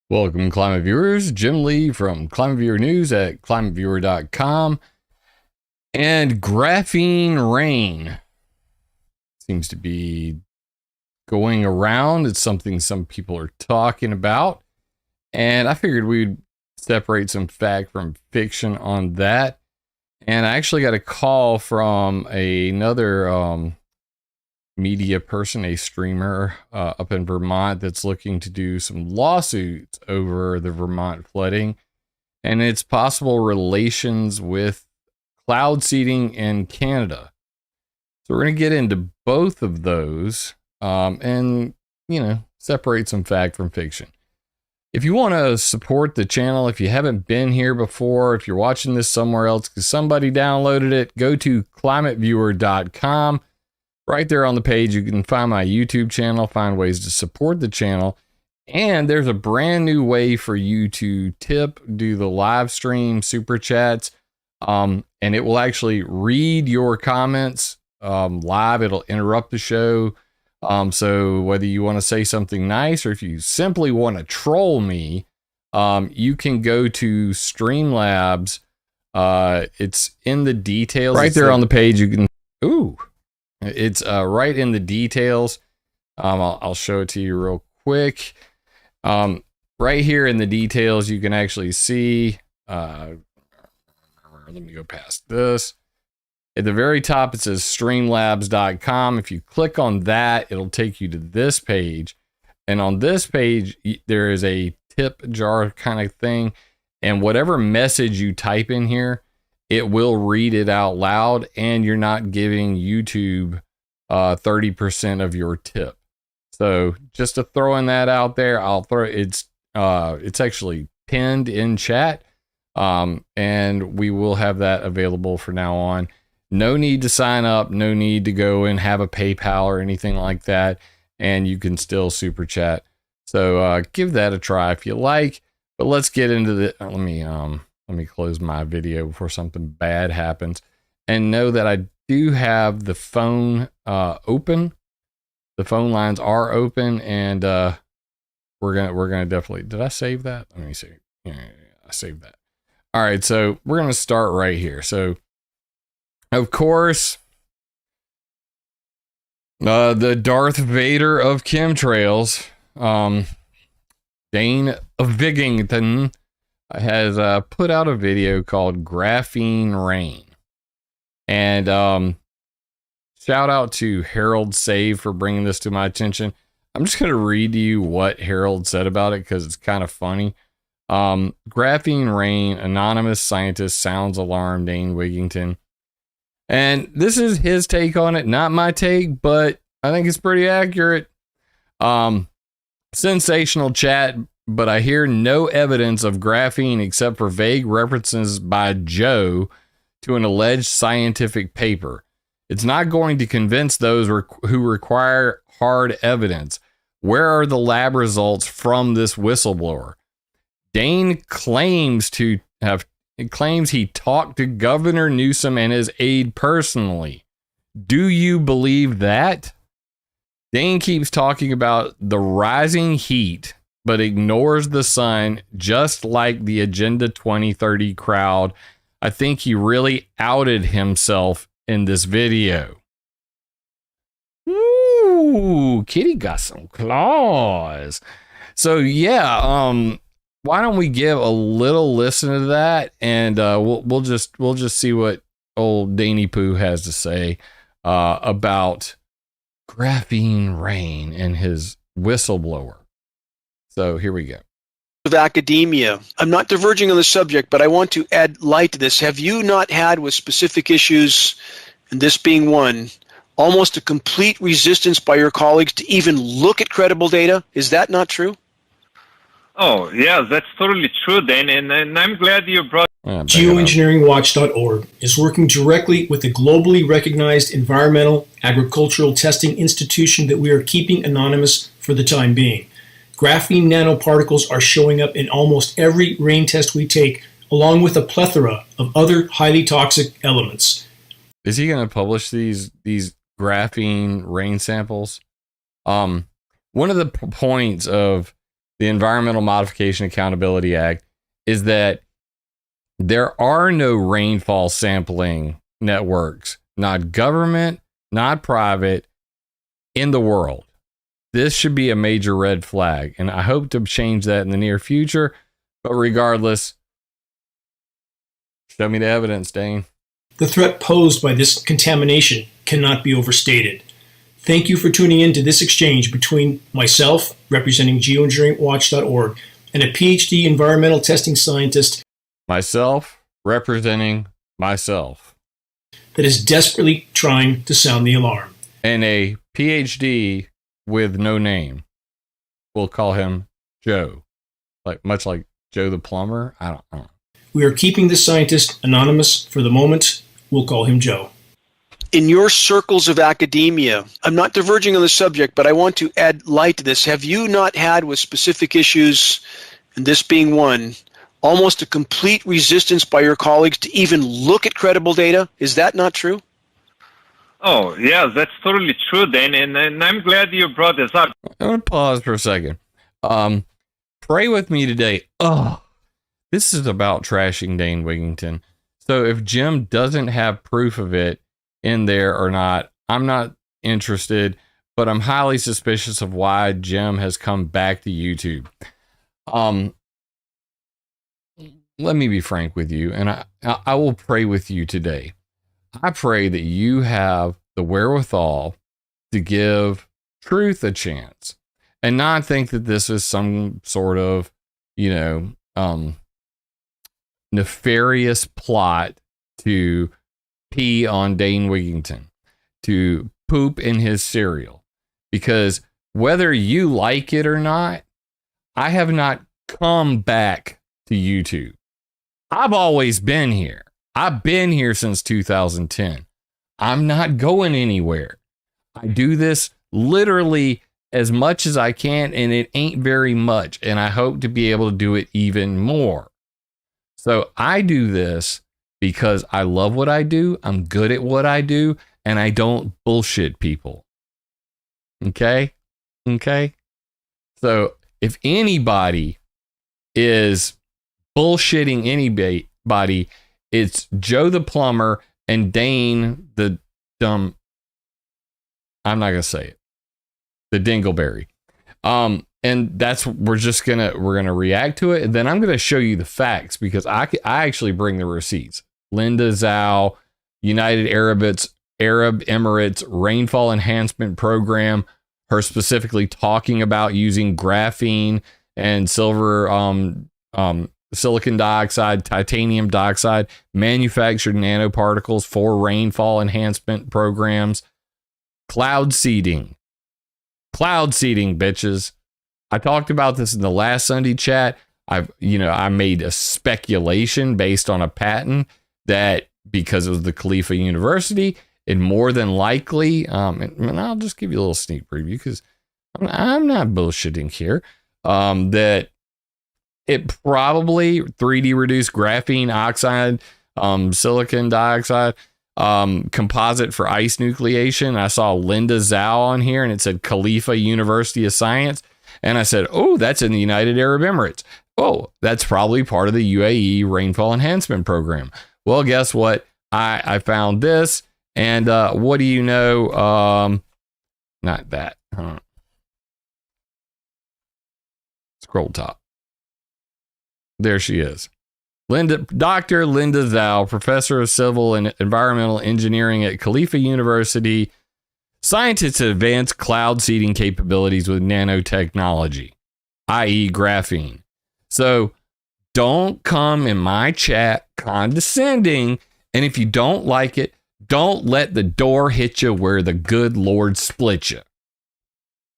Welcome, Climate Viewers. Jim Lee from ClimateViewer News at ClimateViewer.com. And graphene rain seems to be going around. It's something some people are talking about. And I figured we'd separate some fact from fiction on that. And I actually got a call from another media person, a streamer up in Vermont that's looking to do some lawsuits over the Vermont flooding and its possible relations with cloud seeding in Canada. So we're going to get into both of those and, separate some fact from fiction. If you want to support the channel, if you haven't been here before, if you're watching this somewhere else because somebody downloaded it, go to ClimateViewer.com. Right there on the page, you can find my YouTube channel, find ways to support the channel. And there's a brand new way for you to tip, do the live stream, super chats, and it will actually read your comments live. It'll interrupt the show. So whether you want to say something nice or if you simply want to troll me, you can go to Streamlabs. It's in the details. Right there on the page, you can... Ooh. It's right in the details. I'll show it to you real quick. Right here in the details, you can actually see, let me go past this. At the very top, it says streamlabs.com. If you click on that, it'll take you to this page. And on this page, there is a tip jar kind of thing. And whatever message you type in here, it will read it out loud, and you're not giving YouTube 30% of your tip. So just to throwing that out there, I'll throw it's actually pinned in chat, and we will have that available for now on. No need to sign up, no need to go and have a PayPal or anything like that, and you can still super chat. So give that a try if you like. But let's get into the. Let me close my video before something bad happens, and know that I do have the phone open. The phone lines are open, and we're gonna definitely. Did I save that? Let me see. Yeah, I saved that. All right, so we're gonna start right here. So, of course, the Darth Vader of chemtrails, Dane of Bigington, has put out a video called Graphene Rain. And shout out to Harold Save for bringing this to my attention. I'm just going to read to you what Harold said about it because it's kind of funny. Graphene Rain, anonymous scientist sounds alarm, Dane Wigington. And this is his take on it, not my take, but I think it's pretty accurate. Sensational chat, but I hear no evidence of graphene except for vague references by Joe to an alleged scientific paper. It's not going to convince those who require hard evidence. Where are the lab results from this whistleblower? Dane claims he talked to Governor Newsom and his aide personally. Do you believe that? Dane keeps talking about the rising heat, but ignores the sun, just like the Agenda 2030 crowd. I think he really outed himself in this video. Ooh, kitty got some claws. So yeah, why don't we give a little listen to that, and we'll just see what old Danny Pooh has to say about graphene rain and his whistleblower. So here we go. Of academia. I'm not diverging on the subject, but I want to add light to this. Have you not had with specific issues, and this being one, almost a complete resistance by your colleagues to even look at credible data? Is that not true? Oh, yeah, that's totally true, Dan, and I'm glad you brought... Geoengineeringwatch.org is working directly with a globally recognized environmental agricultural testing institution that we are keeping anonymous for the time being. Graphene nanoparticles are showing up in almost every rain test we take, along with a plethora of other highly toxic elements. Is he going to publish these graphene rain samples? One of the points of the Environmental Modification Accountability Act, is that there are no rainfall sampling networks, not government, not private, in the world. This should be a major red flag, and I hope to change that in the near future. But regardless, show me the evidence, Dane. The threat posed by this contamination cannot be overstated. Thank you for tuning in to this exchange between myself, representing geoengineeringwatch.org, and a PhD environmental testing scientist, myself, representing myself, that is desperately trying to sound the alarm, and a PhD with no name. We'll call him Joe, much like Joe the plumber. I don't know. We are keeping this scientist anonymous for the moment. We'll call him Joe. In your circles of academia, I'm not diverging on the subject, but I want to add light to this. Have you not had with specific issues, and this being one, almost a complete resistance by your colleagues to even look at credible data? Is that not true? Oh, yeah, that's totally true, Dan, and I'm glad you brought this up. I'm going to pause for a second. Pray with me today. Oh, this is about trashing Dane Wigington. So if Jim doesn't have proof of it in there or not, I'm not interested, but I'm highly suspicious of why Jim has come back to YouTube. Let me be frank with you, and I will pray with you today. I pray that you have the wherewithal to give truth a chance and not think that this is some sort of, nefarious plot to pee on Dane Wigington, to poop in his cereal. Because whether you like it or not, I have not come back to YouTube. I've always been here. I've been here since 2010. I'm not going anywhere. I do this literally as much as I can, and it ain't very much. And I hope to be able to do it even more. So I do this because I love what I do. I'm good at what I do, and I don't bullshit people. Okay? So if anybody is bullshitting anybody, it's Joe the plumber and Dane the dumb. I'm not gonna say it. The dingleberry. And that's we're gonna react to it, and then I'm gonna show you the facts because I actually bring the receipts. Linda Zhao, United Arab Emirates Rainfall Enhancement Program. Her specifically talking about using graphene and silicon dioxide, titanium dioxide, manufactured nanoparticles for rainfall enhancement programs. Cloud seeding, bitches. I talked about this in the last Sunday chat. I made a speculation based on a patent that because it was the Khalifa University, it more than likely, and I'll just give you a little sneak preview because I'm not bullshitting here, that it probably 3D reduced graphene oxide, silicon dioxide, composite for ice nucleation. I saw Linda Zhao on here and it said Khalifa University of Science. And I said, oh, that's in the United Arab Emirates. Oh, that's probably part of the UAE Rainfall Enhancement Program. Well, guess what? I found this. And what do you know? Not that. Scroll top. There she is. Dr. Linda Zhao, professor of civil and environmental engineering at Khalifa University, scientists advance cloud seeding capabilities with nanotechnology, i.e. graphene. So don't come in my chat condescending, and if you don't like it, don't let the door hit you where the good Lord split you.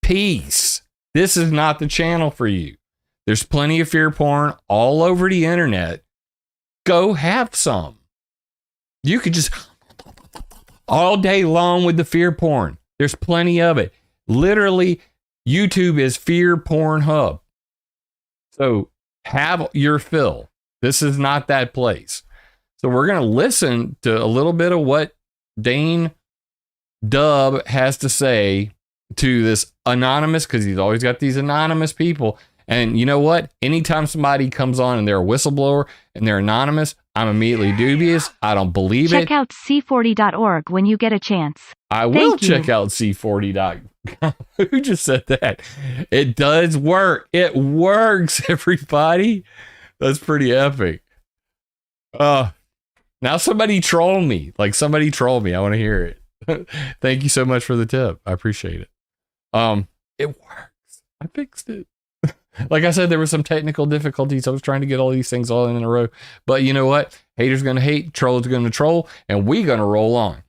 Peace. This is not the channel for you. There's plenty of fear porn all over the internet. Go have some. You could just all day long with the fear porn. There's plenty of it. Literally, YouTube is fear porn hub. So have your fill. This is not that place. So we're going to listen to a little bit of what Dane Dub has to say to this anonymous, because he's always got these anonymous people. And you know what? Anytime somebody comes on and they're a whistleblower and they're anonymous, I'm immediately dubious. I don't believe it. Check out c40.org when you get a chance. I will Thank you. check out c40.com. Who just said that? It does work. It works, everybody. That's pretty epic. Now somebody troll me. Like somebody troll me. I want to hear it. Thank you so much for the tip. I appreciate it. It works. I fixed it. Like I said, there were some technical difficulties. I was trying to get all these things all in a row. But you know what? Haters going to hate, trolls going to troll, and we going to roll on.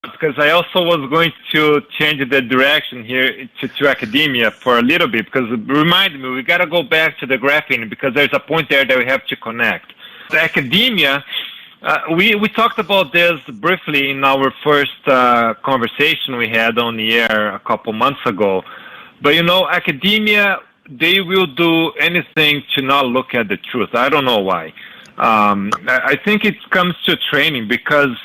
Because I also was going to change the direction here to academia for a little bit, because it reminded me, we got to go back to the graphene, because there's a point there that we have to connect. The academia, we talked about this briefly in our first conversation we had on the air a couple months ago. But, you know, academia, they will do anything to not look at the truth. I don't know why. I think it comes to training, because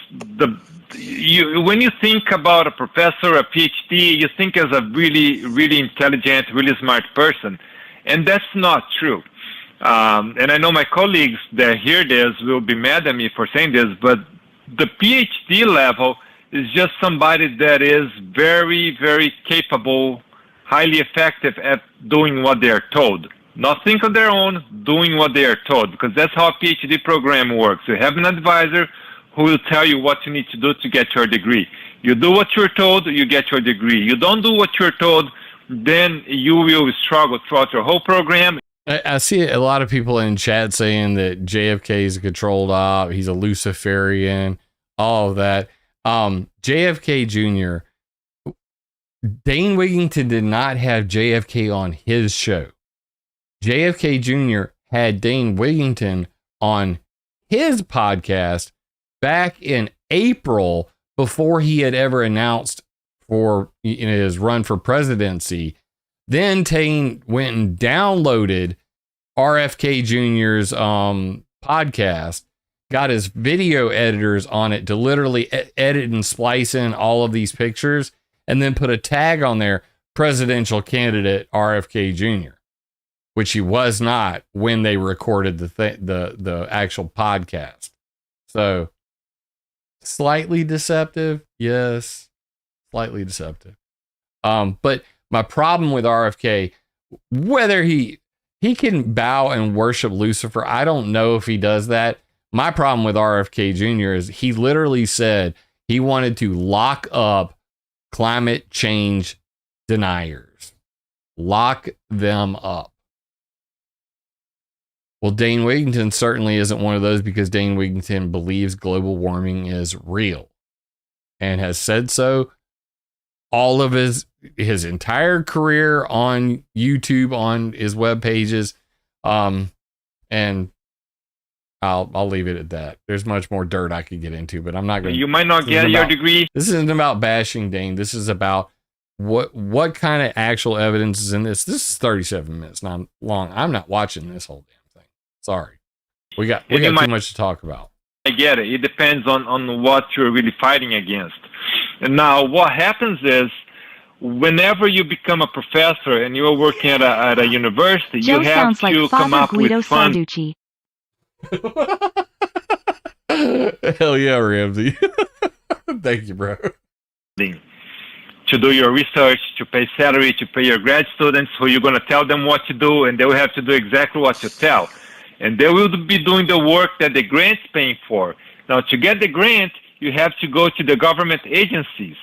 when you think about a professor, a PhD, you think as a really, really intelligent, really smart person. And that's not true. And I know my colleagues that hear this will be mad at me for saying this, but the PhD level is just somebody that is very, very capable, highly effective at doing what they are told. Not think on their own, doing what they are told, because that's how a PhD program works. You have an advisor who will tell you what you need to do to get your degree. You do what you're told, you get your degree. You don't do what you're told, then you will struggle throughout your whole program. I see a lot of people in chat saying that JFK is a controlled op, he's a Luciferian, all of that. JFK Jr., Dane Wigington did not have JFK on his show. JFK Jr. had Dane Wigington on his podcast back in April, before he had ever announced for his run for presidency. Then Dane went and downloaded RFK Jr.'s podcast, got his video editors on it to literally edit and splice in all of these pictures, and then put a tag on there, presidential candidate RFK Jr., which he was not when they recorded the actual podcast. So slightly deceptive, yes, slightly deceptive. But my problem with RFK, whether he can bow and worship Lucifer, I don't know if he does that. My problem with RFK Jr. is he literally said he wanted to lock up climate change deniers. Lock them up. Well, Dane Wigington certainly isn't one of those, because Dane Wigington believes global warming is real and has said so all of his entire career on YouTube, on his web pages. And I'll leave it at that. There's much more dirt I could get into, but I'm not going to. You might not get your degree. This isn't about bashing Dane. This is about what kind of actual evidence is in this. This is 37 minutes long. I'm not watching this whole damn thing. Sorry. We got too much to talk about. I get it. It depends on what you're really fighting against. And now what happens is, whenever you become a professor and you're working at a university, Joe you have sounds to like come Father up Guido with funds. Sarducci. Hell yeah, Ramsey. Thank you, bro. To do your research, to pay salary, to pay your grad students, who you're going to tell them what to do, and they will have to do exactly what you tell. And they will be doing the work that the grant's paying for. Now, to get the grant, you have to go to the government agencies.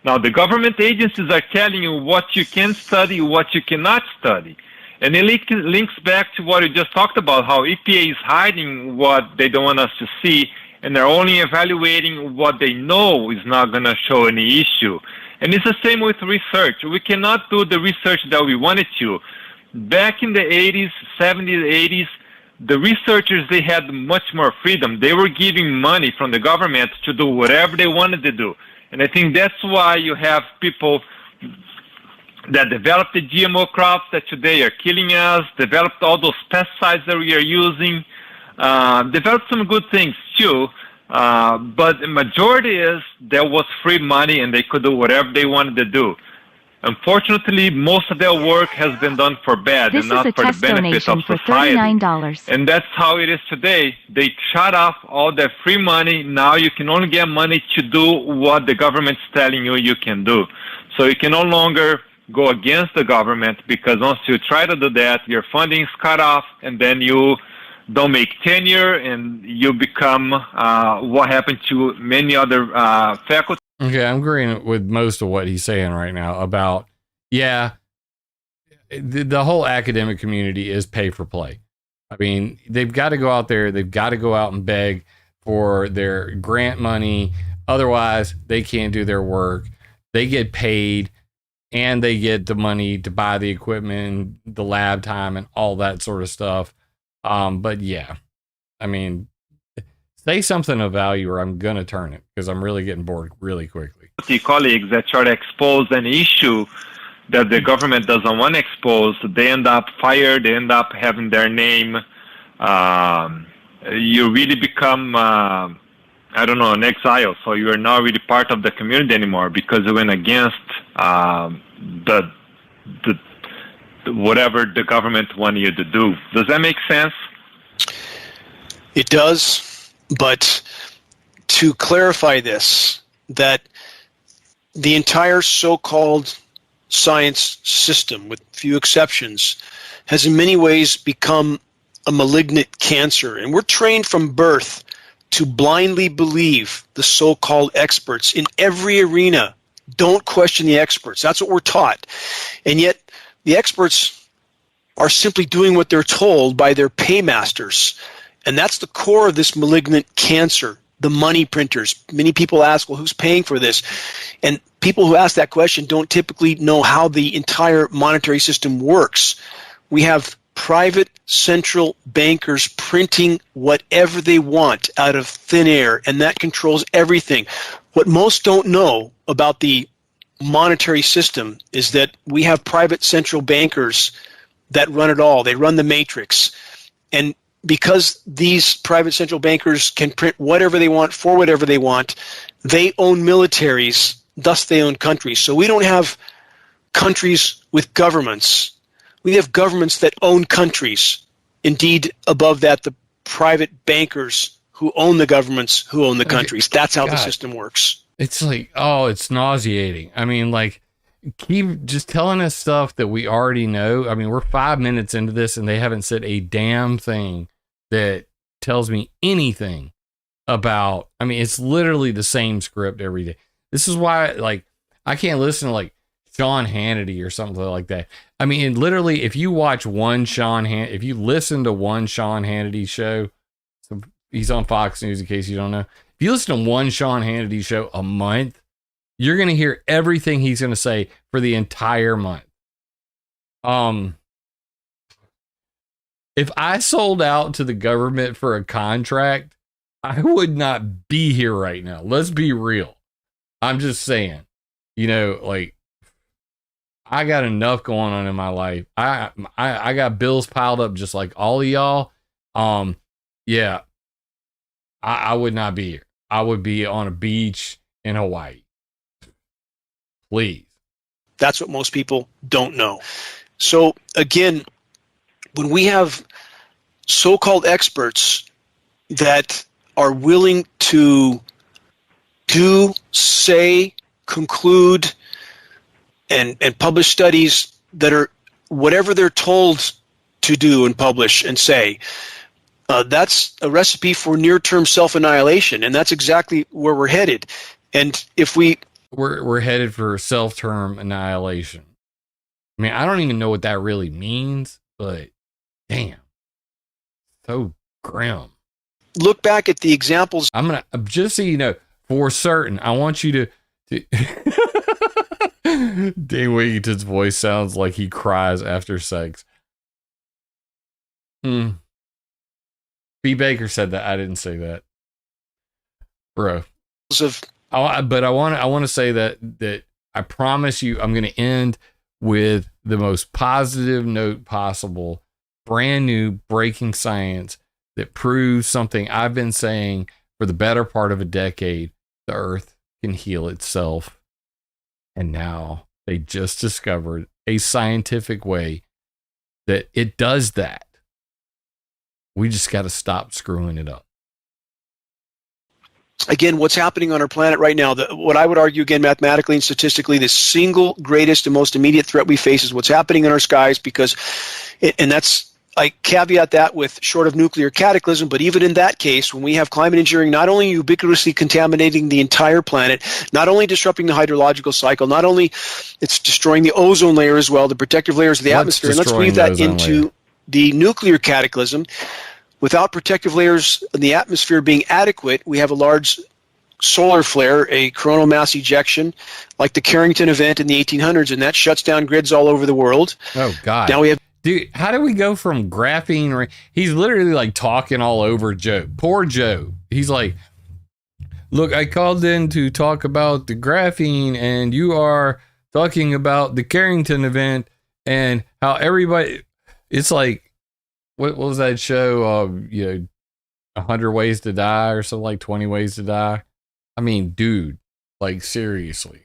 Now, the government agencies are telling you what you can study, what you cannot study. And it links back to what we just talked about, how EPA is hiding what they don't want us to see, and they're only evaluating what they know is not going to show any issue. And it's the same with research. We cannot do the research that we wanted to. Back in the 80s, 70s, 80s, the researchers, they had much more freedom. They were giving money from the government to do whatever they wanted to do. And I think that's why you have people that developed the GMO crops that today are killing us, developed all those pesticides that we are using, developed some good things too. But the majority is there was free money and they could do whatever they wanted to do. Unfortunately, most of their work has been done for bad This and not is a for the test benefit of donation for society. $39. And that's how it is today. They shut off all their free money. Now you can only get money to do what the government's telling you can do. So you can no longer go against the government, because once you try to do that, your funding is cut off, and then you don't make tenure, and you become what happened to many other faculty. Okay, I'm agreeing with most of what he's saying right now about, yeah, the whole academic community is pay for play. I mean, they've got to go out there, they've got to go out and beg for their grant money. Otherwise, they can't do their work. They get paid, and they get the money to buy the equipment, the lab time, and all that sort of stuff. But yeah, I mean, say something of value or I'm going to turn it, because I'm really getting bored really quickly. Colleagues that try to expose an issue that the government doesn't want exposed, they end up fired, they end up having their name. You really become, an exile. So you are not really part of the community anymore, because you went against the whatever the government wanted you to do. Does that make sense? It does, but to clarify this, that the entire so-called science system, with few exceptions, has in many ways become a malignant cancer. And we're trained from birth to blindly believe the so-called experts in every arena. Don't question the experts. That's what we're taught. And yet the experts are simply doing what they're told by their paymasters. And that's the core of this malignant cancer, the money printers. Many people ask, well, who's paying for this? And people who ask that question don't typically know how the entire monetary system works. We have private central bankers printing whatever they want out of thin air, and that controls everything. What most don't know about the monetary system is that we have private central bankers that run it all. They run the matrix. And because these private central bankers can print whatever they want for whatever they want, they own militaries, thus they own countries. So we don't have countries with governments. We have governments that own countries. Indeed, above that, the private bankers who own the governments who own the countries. That's how the system works. It's like, oh, it's nauseating. I mean, like, keep just telling us stuff that we already know. I mean, we're 5 minutes into this and they haven't said a damn thing that tells me anything about, I mean, it's literally the same script every day. This is why, like, I can't listen to, like, Sean Hannity or something like that. I mean, literally, if you watch if you listen to one Sean Hannity show, so he's on Fox News in case you don't know. If you listen to one Sean Hannity show a month, you're going to hear everything he's going to say for the entire month. If I sold out to the government for a contract, I would not be here right now. Let's be real. I'm just saying, like, I got enough going on in my life. I got bills piled up just like all of y'all. Yeah, I would not be here. I would be on a beach in Hawaii. Please. That's what most people don't know. So again, when we have so-called experts that are willing to do, say, conclude, and publish studies that are whatever they're told to do and publish and say, that's a recipe for near-term self-annihilation, and that's exactly where we're headed. And if we're headed for self-term annihilation. I mean, I don't even know what that really means, but damn, so grim. Look back at the examples. I'm gonna, just so you know, for certain, I want you to Dane Wigington's voice sounds like he cries after sex. B. Baker said that. I didn't say that, bro. But I want to say that I promise you, I'm going to end with the most positive note possible. Brand new breaking science that proves something I've been saying for the better part of a decade. The Earth can heal itself. And now They just discovered a scientific way that it does that. We just got to stop screwing it up. Again, what's happening on our planet right now, what I would argue, again, mathematically and statistically, the single greatest and most immediate threat we face is what's happening in our skies, because, and that's, I caveat that with short of nuclear cataclysm, but even in that case, when we have climate engineering not only ubiquitously contaminating the entire planet, not only disrupting the hydrological cycle, not only it's destroying the ozone layer as well, the protective layers of the atmosphere, and let's breathe that into the nuclear cataclysm. Without protective layers in the atmosphere being adequate, we have a large solar flare, a coronal mass ejection, like the Carrington event in the 1800s, and that shuts down grids all over the world. Oh, God. Now we have... Dude, how do we go from graphene? He's literally like talking all over Joe. Poor Joe. He's like, look, I called in to talk about the graphene, and you are talking about the Carrington event and how everybody... It's like, what was that show? 100 Ways to Die or something, like 20 Ways to Die. I mean, dude, like seriously.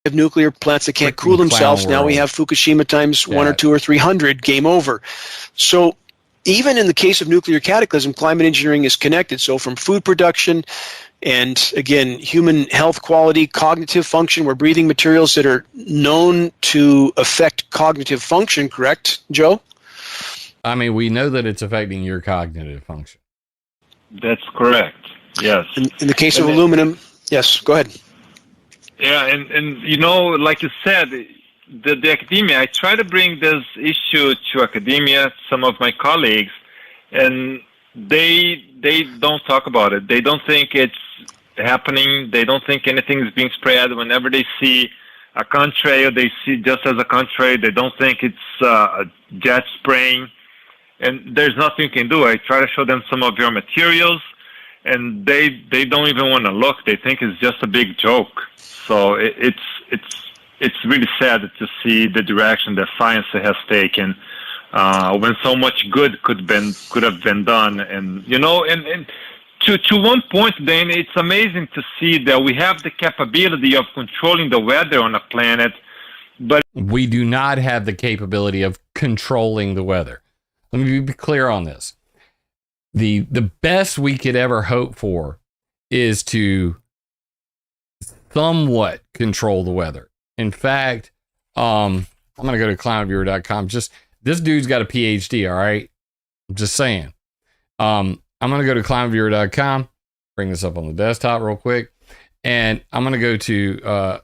We have nuclear plants that can't cool themselves. Now we have Fukushima times 1 or 2 or 300, game over. So even in the case of nuclear cataclysm, climate engineering is connected. So from food production and, again, human health quality, cognitive function, we're breathing materials that are known to affect cognitive function, correct, Joe? I mean, we know that it's affecting your cognitive function. That's correct. Yes. In the case of aluminum, yes, go ahead. Yeah, and like you said, the academia, I try to bring this issue to academia, some of my colleagues, and they don't talk about it. They don't think it's happening. They don't think anything is being spread. Whenever they see a contrail, they see just as a contrail. They don't think it's a jet spraying. And there's nothing you can do. I try to show them some of your materials, and they don't even want to look. They think it's just a big joke. So it's really sad to see the direction that science has taken when so much good could have been done. And and to one point, then it's amazing to see that we have the capability of controlling the weather on a planet, but we do not have the capability of controlling the weather. Let me be clear on this. The best we could ever hope for is to somewhat control the weather. In fact, I'm going to go to ClimateViewer.com. Just, this dude's got a PhD, all right? I'm just saying. I'm going to go to ClimateViewer.com, bring this up on the desktop real quick, and I'm going to go to, I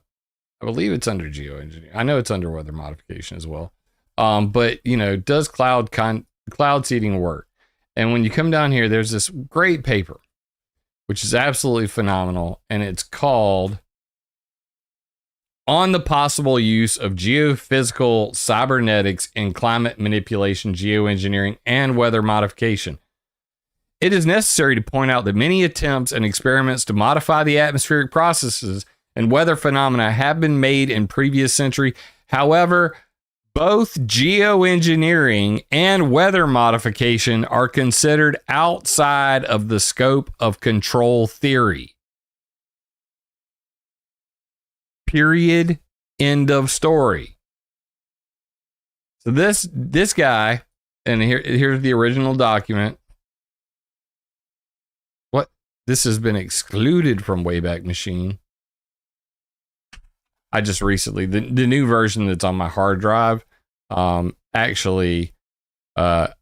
believe it's under geoengineering. I know it's under weather modification as well. But, does cloud seeding work? And when you come down here, there's this great paper, which is absolutely phenomenal, and it's called On the Possible Use of Geophysical Cybernetics in Climate Manipulation, Geoengineering, and Weather Modification. It is necessary to point out that many attempts and experiments to modify the atmospheric processes and weather phenomena have been made in previous century. However, both geoengineering and weather modification are considered outside of the scope of control theory. Period. End of story. So this guy, and here's the original document. What? This has been excluded from Wayback Machine. I just recently, the new version that's on my hard drive, actually, I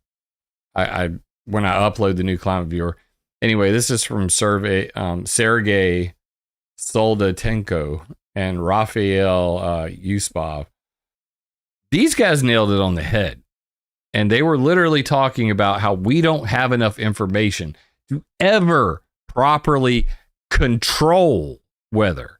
when I upload the new Climate Viewer. Anyway, this is from Sergey Soldatenko and Raphael Yusupov. These guys nailed it on the head. And they were literally talking about how we don't have enough information to ever properly control weather.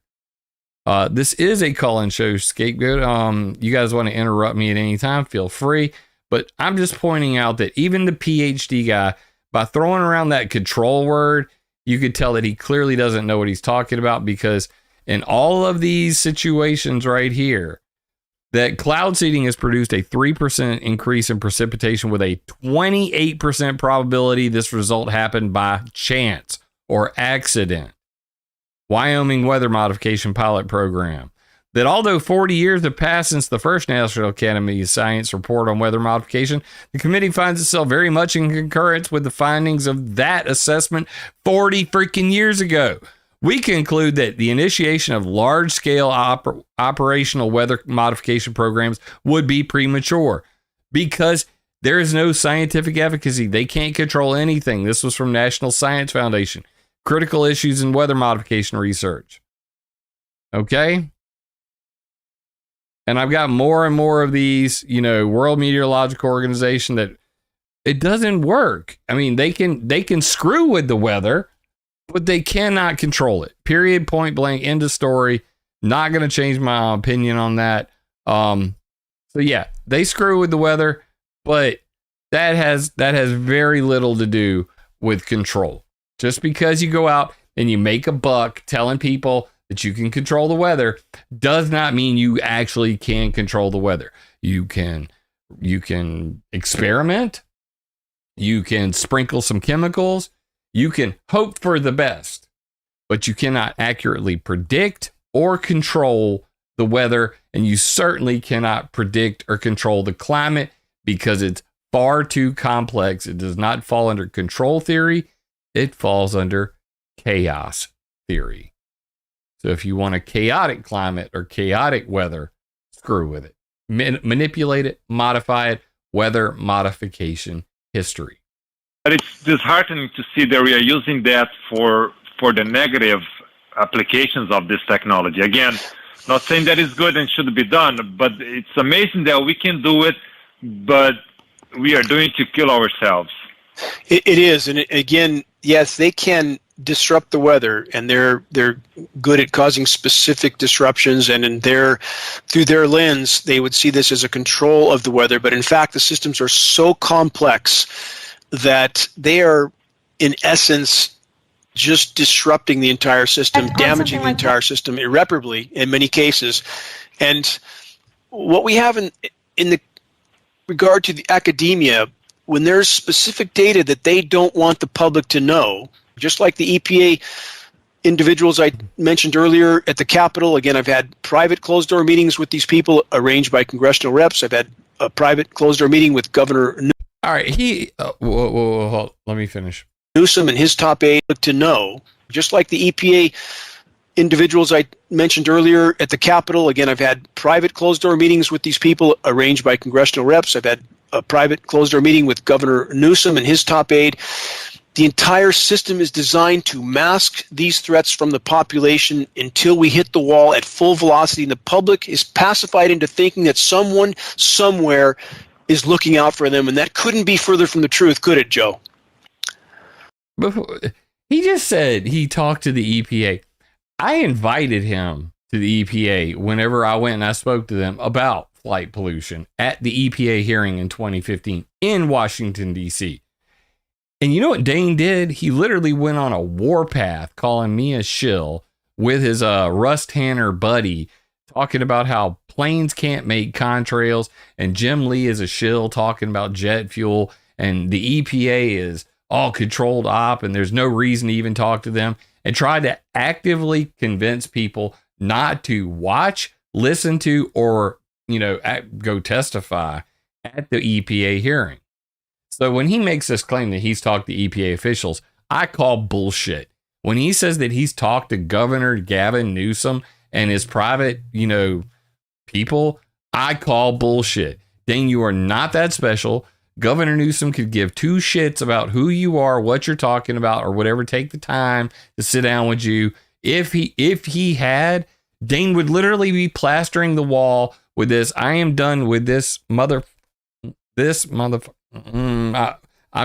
This is a call-in show, Scapegoat. You guys want to interrupt me at any time, feel free. But I'm just pointing out that even the PhD guy, by throwing around that control word, you could tell that he clearly doesn't know what he's talking about, because in all of these situations right here, that cloud seeding has produced a 3% increase in precipitation with a 28% probability this result happened by chance or accident. Wyoming Weather Modification Pilot Program. that although 40 years have passed since the first National Academy of Science report on weather modification, the committee finds itself very much in concurrence with the findings of that assessment 40 freaking years ago. We conclude that the initiation of large-scale operational weather modification programs would be premature because there is no scientific efficacy. They can't control anything. This was from National Science Foundation. Critical issues in weather modification research. Okay? And I've got more and more of these, World Meteorological Organization that it doesn't work. I mean, they can screw with the weather, but they cannot control it. Period, point blank, end of story. Not going to change my opinion on that. So yeah, they screw with the weather, but that has very little to do with control. Just because you go out and you make a buck telling people that you can control the weather does not mean you actually can control the weather. You can experiment. You can sprinkle some chemicals. You can hope for the best, but you cannot accurately predict or control the weather, and you certainly cannot predict or control the climate because it's far too complex. It does not fall under control theory. It falls under chaos theory. So if you want a chaotic climate or chaotic weather, screw with it. Manipulate it, modify it, weather modification history. But it's disheartening to see that we are using that for the negative applications of this technology. Again, not saying that it's good and should be done, but it's amazing that we can do it, but we are doing it to kill ourselves. It is, and again, yes, they can disrupt the weather, and they're good at causing specific disruptions, and through their lens, they would see this as a control of the weather. But in fact, the systems are so complex that they are, in essence, just disrupting the entire system, damaging the entire system irreparably in many cases. And what we have in the regard to the academia, when there's specific data that they don't want the public to know, just like the EPA individuals I mentioned earlier at the Capitol. Again, I've had private closed-door meetings with these people arranged by congressional reps. I've had a private closed-door meeting with Governor All right, hold, let me finish. Newsom and his top aide to know, just like the EPA individuals I mentioned earlier at the Capitol. Again, I've had private closed-door meetings with these people arranged by congressional reps. I've had a private closed-door meeting with Governor Newsom and his top aide. The entire system is designed to mask these threats from the population until we hit the wall at full velocity, and the public is pacified into thinking that someone somewhere is looking out for them, and that couldn't be further from the truth, could it, Joe? Before, he just said he talked to the EPA. I invited him to the EPA whenever I went and I spoke to them about flight pollution at the EPA hearing in 2015 in Washington, D.C. And you know what Dane did? He literally went on a warpath calling me a shill with his Russ Tanner buddy, talking about how planes can't make contrails, and Jim Lee is a shill talking about jet fuel, and the EPA is all controlled op, and there's no reason to even talk to them, and tried to actively convince people not to watch, listen to, or go testify at the EPA hearing. So when he makes this claim that he's talked to EPA officials, I call bullshit. When he says that he's talked to Governor Gavin Newsom and his private, people, I call bullshit. Dane, you are not that special. Governor Newsom could give two shits about who you are, what you're talking about, or whatever. Take the time to sit down with you. If he had, Dane would literally be plastering the wall with this. I am done with this I'm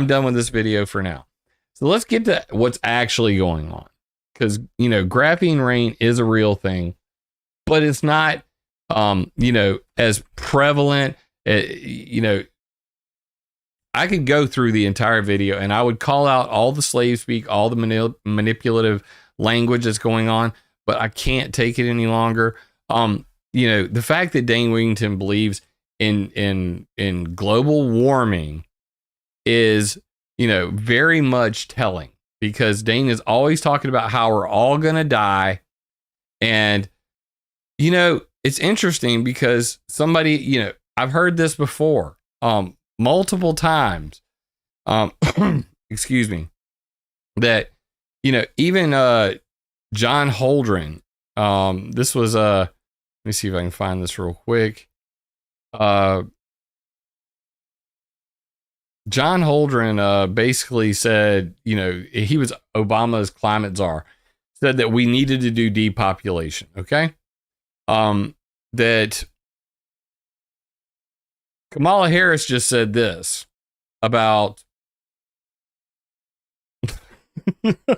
done with this video for now. So let's get to what's actually going on, because graphene rain is a real thing, but it's not as prevalent. I could go through the entire video and I would call out all the slave speak, all the manipulative language that's going on, but I can't take it any longer. The fact that Dane Wigington believes in global warming is, very much telling, because Dane is always talking about how we're all going to die. And, it's interesting because somebody, you know, I've heard this before, multiple times. Excuse me, that, you know, even John Holdren, this was let me see if I can find this real quick. John Holdren basically said, you know, he was Obama's climate czar, said that we needed to do depopulation. Okay. That Kamala Harris just said this about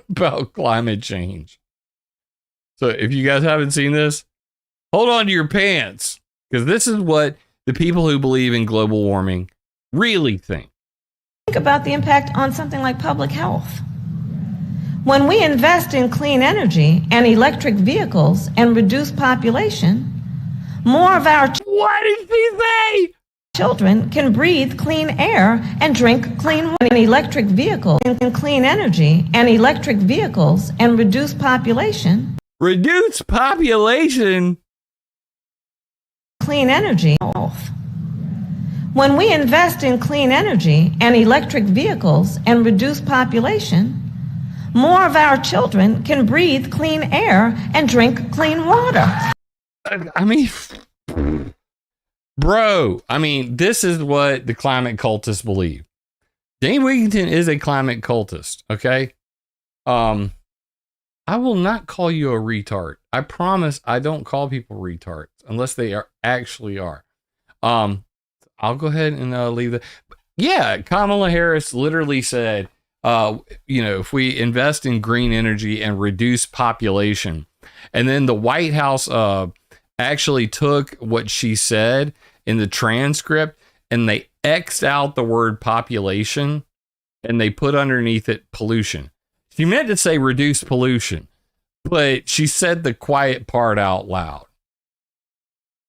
about climate change. So if you guys haven't seen this, hold on to your pants, because this is what the people who believe in global warming really think. Think about the impact on something like public health. When we invest in clean energy and electric vehicles and reduce population, more of our What did he say? children can breathe clean air and drink clean water. In electric vehicles and clean energy and electric vehicles and reduce population. Reduce population. Clean energy. When we invest in clean energy and electric vehicles and reduce population, more of our children can breathe clean air and drink clean water. I mean, bro, I mean, this is what the climate cultists believe. Dane Wigington is a climate cultist, okay? I will not call you a retard. I promise I don't call people retards unless they are actually are. I'll go ahead and leave the. Yeah, Kamala Harris literally said, you know, if we invest in green energy and reduce population, and then the White House actually took what she said in the transcript and they X'd out the word population and they put underneath it pollution. She meant to say reduce pollution, but she said the quiet part out loud.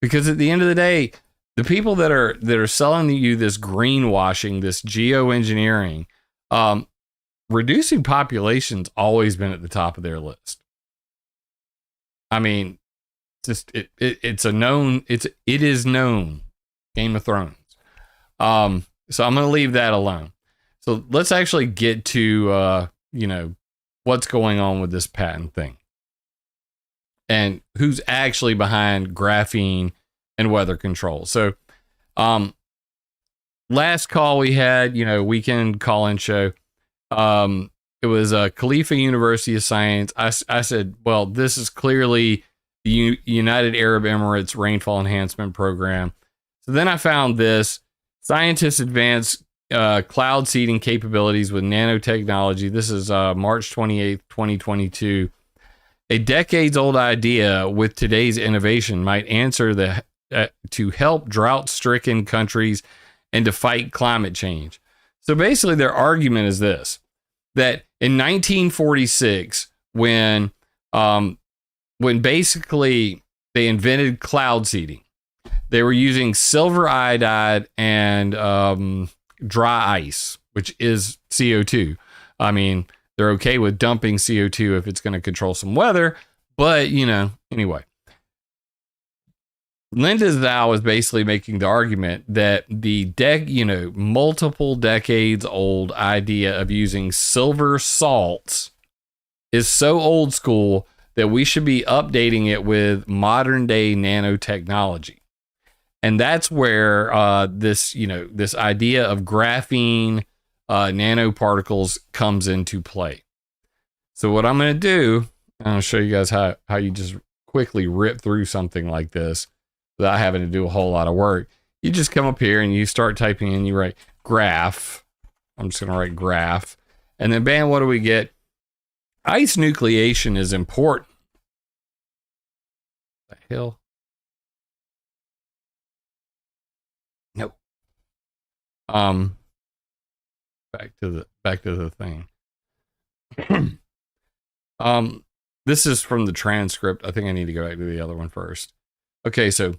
Because at the end of the day, the people that are selling you this greenwashing, this geoengineering, reducing population's always been at the top of their list. I mean, it's a known, it is known. Game of Thrones. So I'm going to leave that alone. So let's actually get to you know, what's going on with this patent thing and who's actually behind graphene and weather control. So last call we had, you know, weekend call-in show, it was Khalifa University of Science. I said, well, this is clearly the United Arab Emirates Rainfall Enhancement Program. So then I found this. Scientists advance cloud seeding capabilities with nanotechnology. This is March 28th, 2022. A decades-old idea with today's innovation might answer the to help drought-stricken countries and to fight climate change. So basically their argument is this, that in 1946, when basically they invented cloud seeding, they were using silver iodide and dry ice, which is CO2. I mean, they're okay with dumping CO2 if it's going to control some weather, but, you know, anyway. Linda Zhao is basically making the argument that the multiple decades old idea of using silver salts is so old school that we should be updating it with modern day nanotechnology. And that's where this idea of graphene nanoparticles comes into play. So what I'm going to do, I'm going to show you guys how you just quickly rip through something like this without having to do a whole lot of work. You just come up here and you start typing in, you write graph. I'm just going to write graph. And then bam, what do we get? Ice nucleation is important. What the hell? No. Back to the thing. This is from the transcript. I think I need to go back to the other one first. Okay, so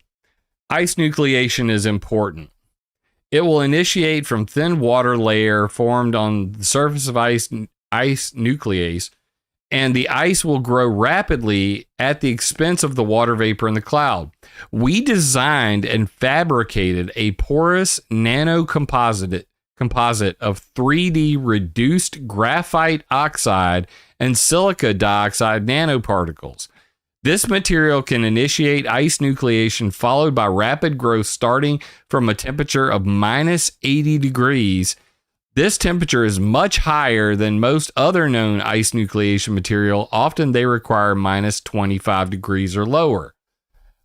ice nucleation is important. It will initiate from thin water layer formed on the surface of ice nuclease and the ice will grow rapidly at the expense of the water vapor in the cloud. We designed and fabricated a porous nanocomposite of 3D reduced graphite oxide and silica dioxide nanoparticles. This material can initiate ice nucleation followed by rapid growth starting from a temperature of minus 80 degrees. This temperature is much higher than most other known ice nucleation material. Often they require minus 25 degrees or lower.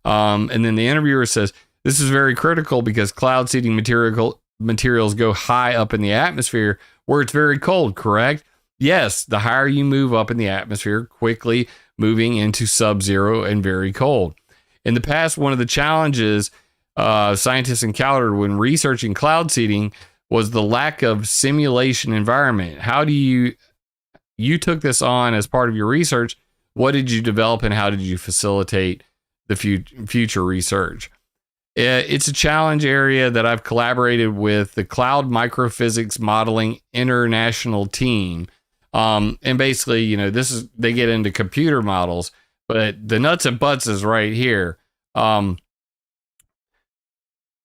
And then the interviewer says, this is very critical because cloud seeding materials go high up in the atmosphere where it's very cold, correct? Yes, the higher you move up in the atmosphere, quickly moving into sub-zero and very cold. In the past, one of the challenges scientists encountered when researching cloud seeding was the lack of simulation environment. How do you took this on as part of your research? What did you develop and how did you facilitate the future research? It's a challenge area that I've collaborated with the Cloud Microphysics Modeling International team. And basically, they get into computer models, but the nuts and butts is right here.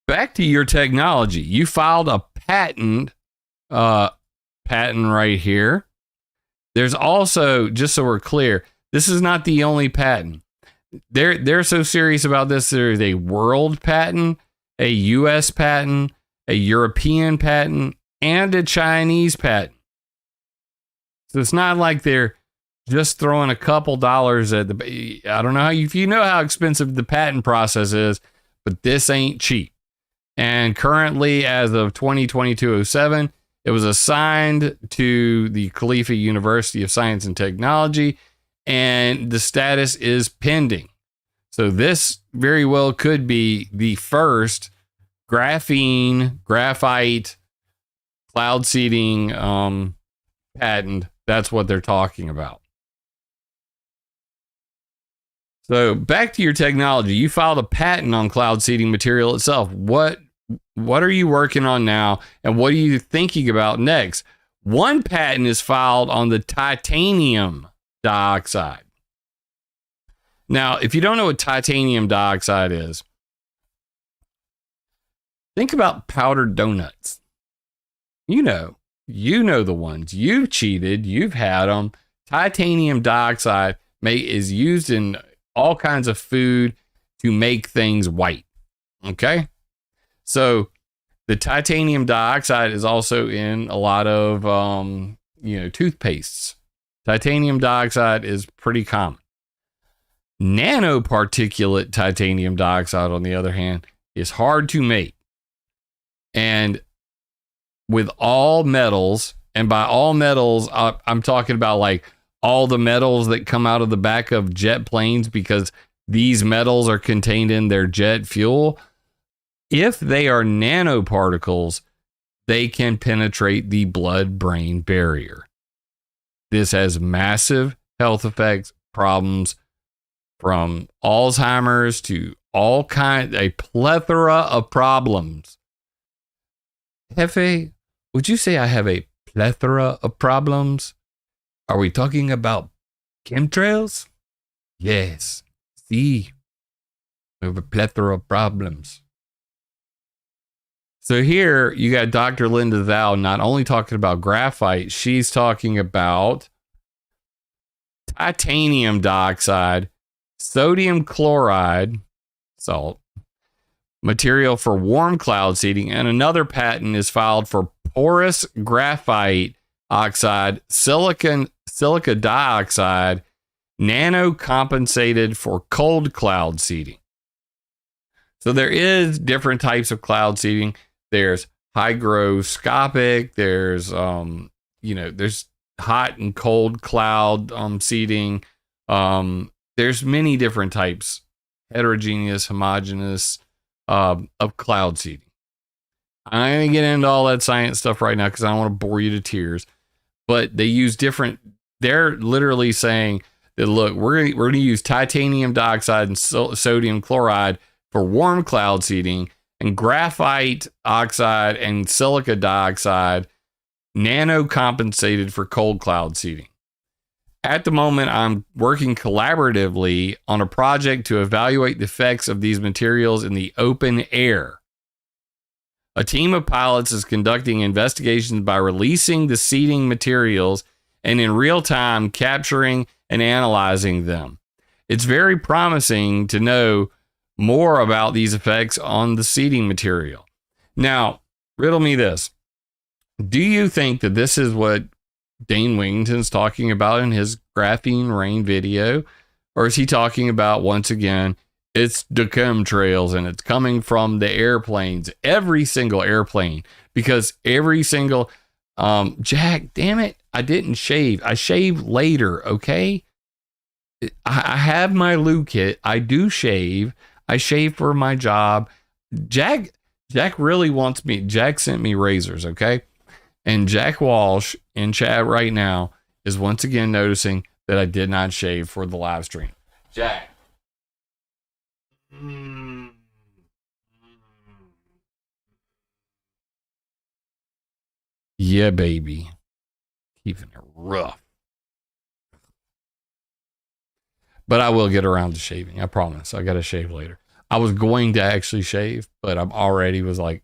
Back to your technology. You filed a patent right here. There's also, just so we're clear, this is not the only patent. They're so serious about this. There's a world patent, a US patent, a European patent, and a Chinese patent. So it's not like they're just throwing a couple dollars at the, I don't know if you know how expensive the patent process is, but this ain't cheap. And currently, as of 2022-07, it was assigned to the Khalifa University of Science and Technology, and the status is pending. So this very well could be the first graphite cloud seeding patent. That's what they're talking about. So back to your technology. You filed a patent on cloud seeding material itself. What are you working on now, and what are you thinking about next? One patent is filed on the titanium dioxide. Now, if you don't know what titanium dioxide is, think about powdered donuts. You know the ones. You've cheated. You've had them. Titanium dioxide is used in all kinds of food to make things white. Okay? So the titanium dioxide is also in a lot of, toothpastes. Titanium dioxide is pretty common. Nanoparticulate titanium dioxide, on the other hand, is hard to make. And with all metals, and by all metals, I'm talking about like all the metals that come out of the back of jet planes, because these metals are contained in their jet fuel. If they are nanoparticles, they can penetrate the blood-brain barrier. This has massive health effects, problems from Alzheimer's to a plethora of problems. Jefe, would you say I have a plethora of problems? Are we talking about chemtrails? Yes. See, we have a plethora of problems. So here you got Dr. Linda Thal not only talking about graphite, she's talking about titanium dioxide, sodium chloride, salt, material for warm cloud seeding, and another patent is filed for porous graphite oxide, silica dioxide, nanocompensated for cold cloud seeding. So there is different types of cloud seeding. There's hygroscopic, there's there's hot and cold cloud seeding. There's many different types, heterogeneous, homogeneous, of cloud seeding. I'm not going to get into all that science stuff right now because I don't want to bore you to tears. But they use different. They're literally saying that, look, we're going to use titanium dioxide and sodium chloride for warm cloud seeding, and graphite oxide and silica dioxide nanocompensated for cold cloud seeding. At the moment, I'm working collaboratively on a project to evaluate the effects of these materials in the open air. A team of pilots is conducting investigations by releasing the seeding materials and in real time capturing and analyzing them. It's very promising to know more about these effects on the seeding material. Now, riddle me this. Do you think that this is what Dane Wington's talking about in his graphene rain video? Or is he talking about, once again, it's the chemtrails and it's coming from the airplanes, every single airplane, because every single, Jack, damn it, I didn't shave. I shave later, okay? I have my loo kit. I do shave. I shave for my job. Jack really wants me. Jack sent me razors, okay? And Jack Walsh in chat right now is once again noticing that I did not shave for the live stream. Jack. Yeah, baby. Keeping it rough. But I will get around to shaving. I promise. I got to shave later. I was going to actually shave, but I'm already was like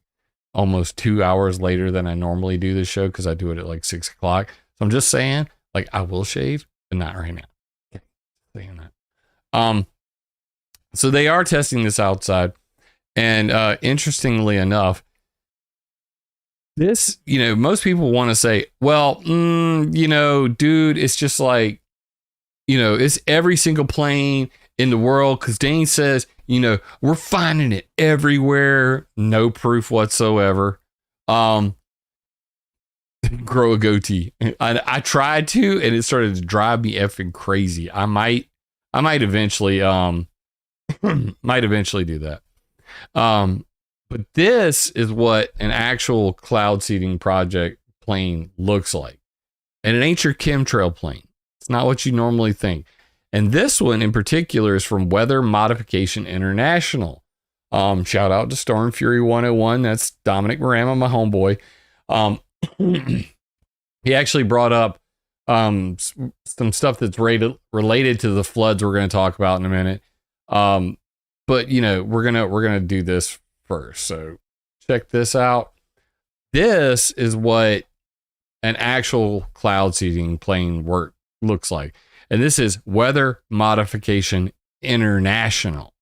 almost 2 hours later than I normally do this show because I do it at like 6 o'clock. So I'm just saying, like, I will shave, but not right now. Okay. Saying that. So they are testing this outside. And interestingly enough, this, most people want to say, well, dude, it's just like, it's every single plane in the world because Dane says, we're finding it everywhere. No proof whatsoever. Grow a goatee. I tried to, and it started to drive me effing crazy. I might eventually, might eventually do that. But this is what an actual cloud seeding project plane looks like. And it ain't your chemtrail plane. It's not what you normally think. And this one in particular is from Weather Modification International. Shout out to Storm Fury 101. That's Dominic Marama, my homeboy. He actually brought up some stuff that's related to the floods we're going to talk about in a minute. But we're gonna do this first. So check this out. This is what an actual cloud seeding plane looks like. And this is Weather Modification International.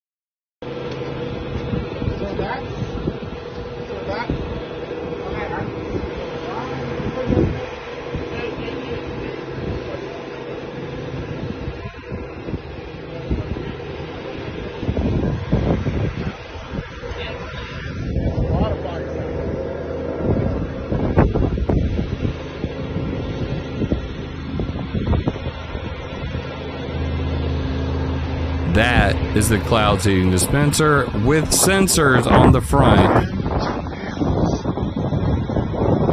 That is the cloud seeding dispenser with sensors on the front.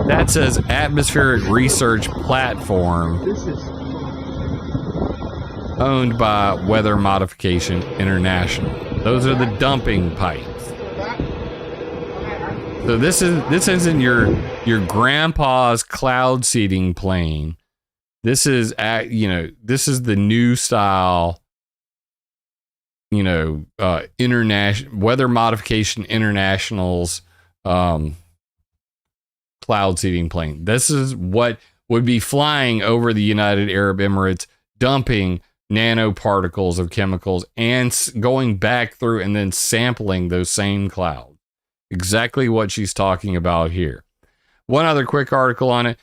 That says Atmospheric Research Platform, owned by Weather Modification International. Those are the dumping pipes. So this isn't your grandpa's cloud seeding plane. This is this is the new style. International Weather Modification International's cloud seeding plane. This is what would be flying over the United Arab Emirates, dumping nanoparticles of chemicals and going back through and then sampling those same clouds. Exactly what she's talking about here. One other quick article on it,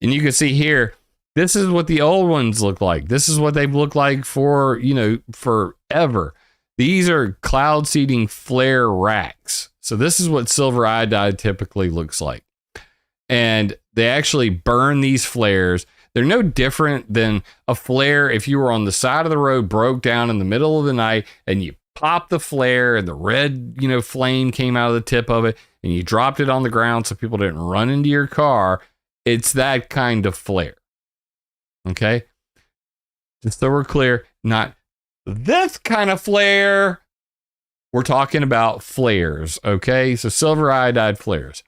and you can see here, this is what the old ones look like. This is what they've looked like for, forever. These are cloud seeding flare racks. So this is what silver iodide typically looks like. And they actually burn these flares. They're no different than a flare if you were on the side of the road, broke down in the middle of the night, and you popped the flare and the red, flame came out of the tip of it, and you dropped it on the ground so people didn't run into your car. It's that kind of flare. Okay? Just so we're clear, not this kind of flare. We're talking about flares, okay? So silver iodide flares.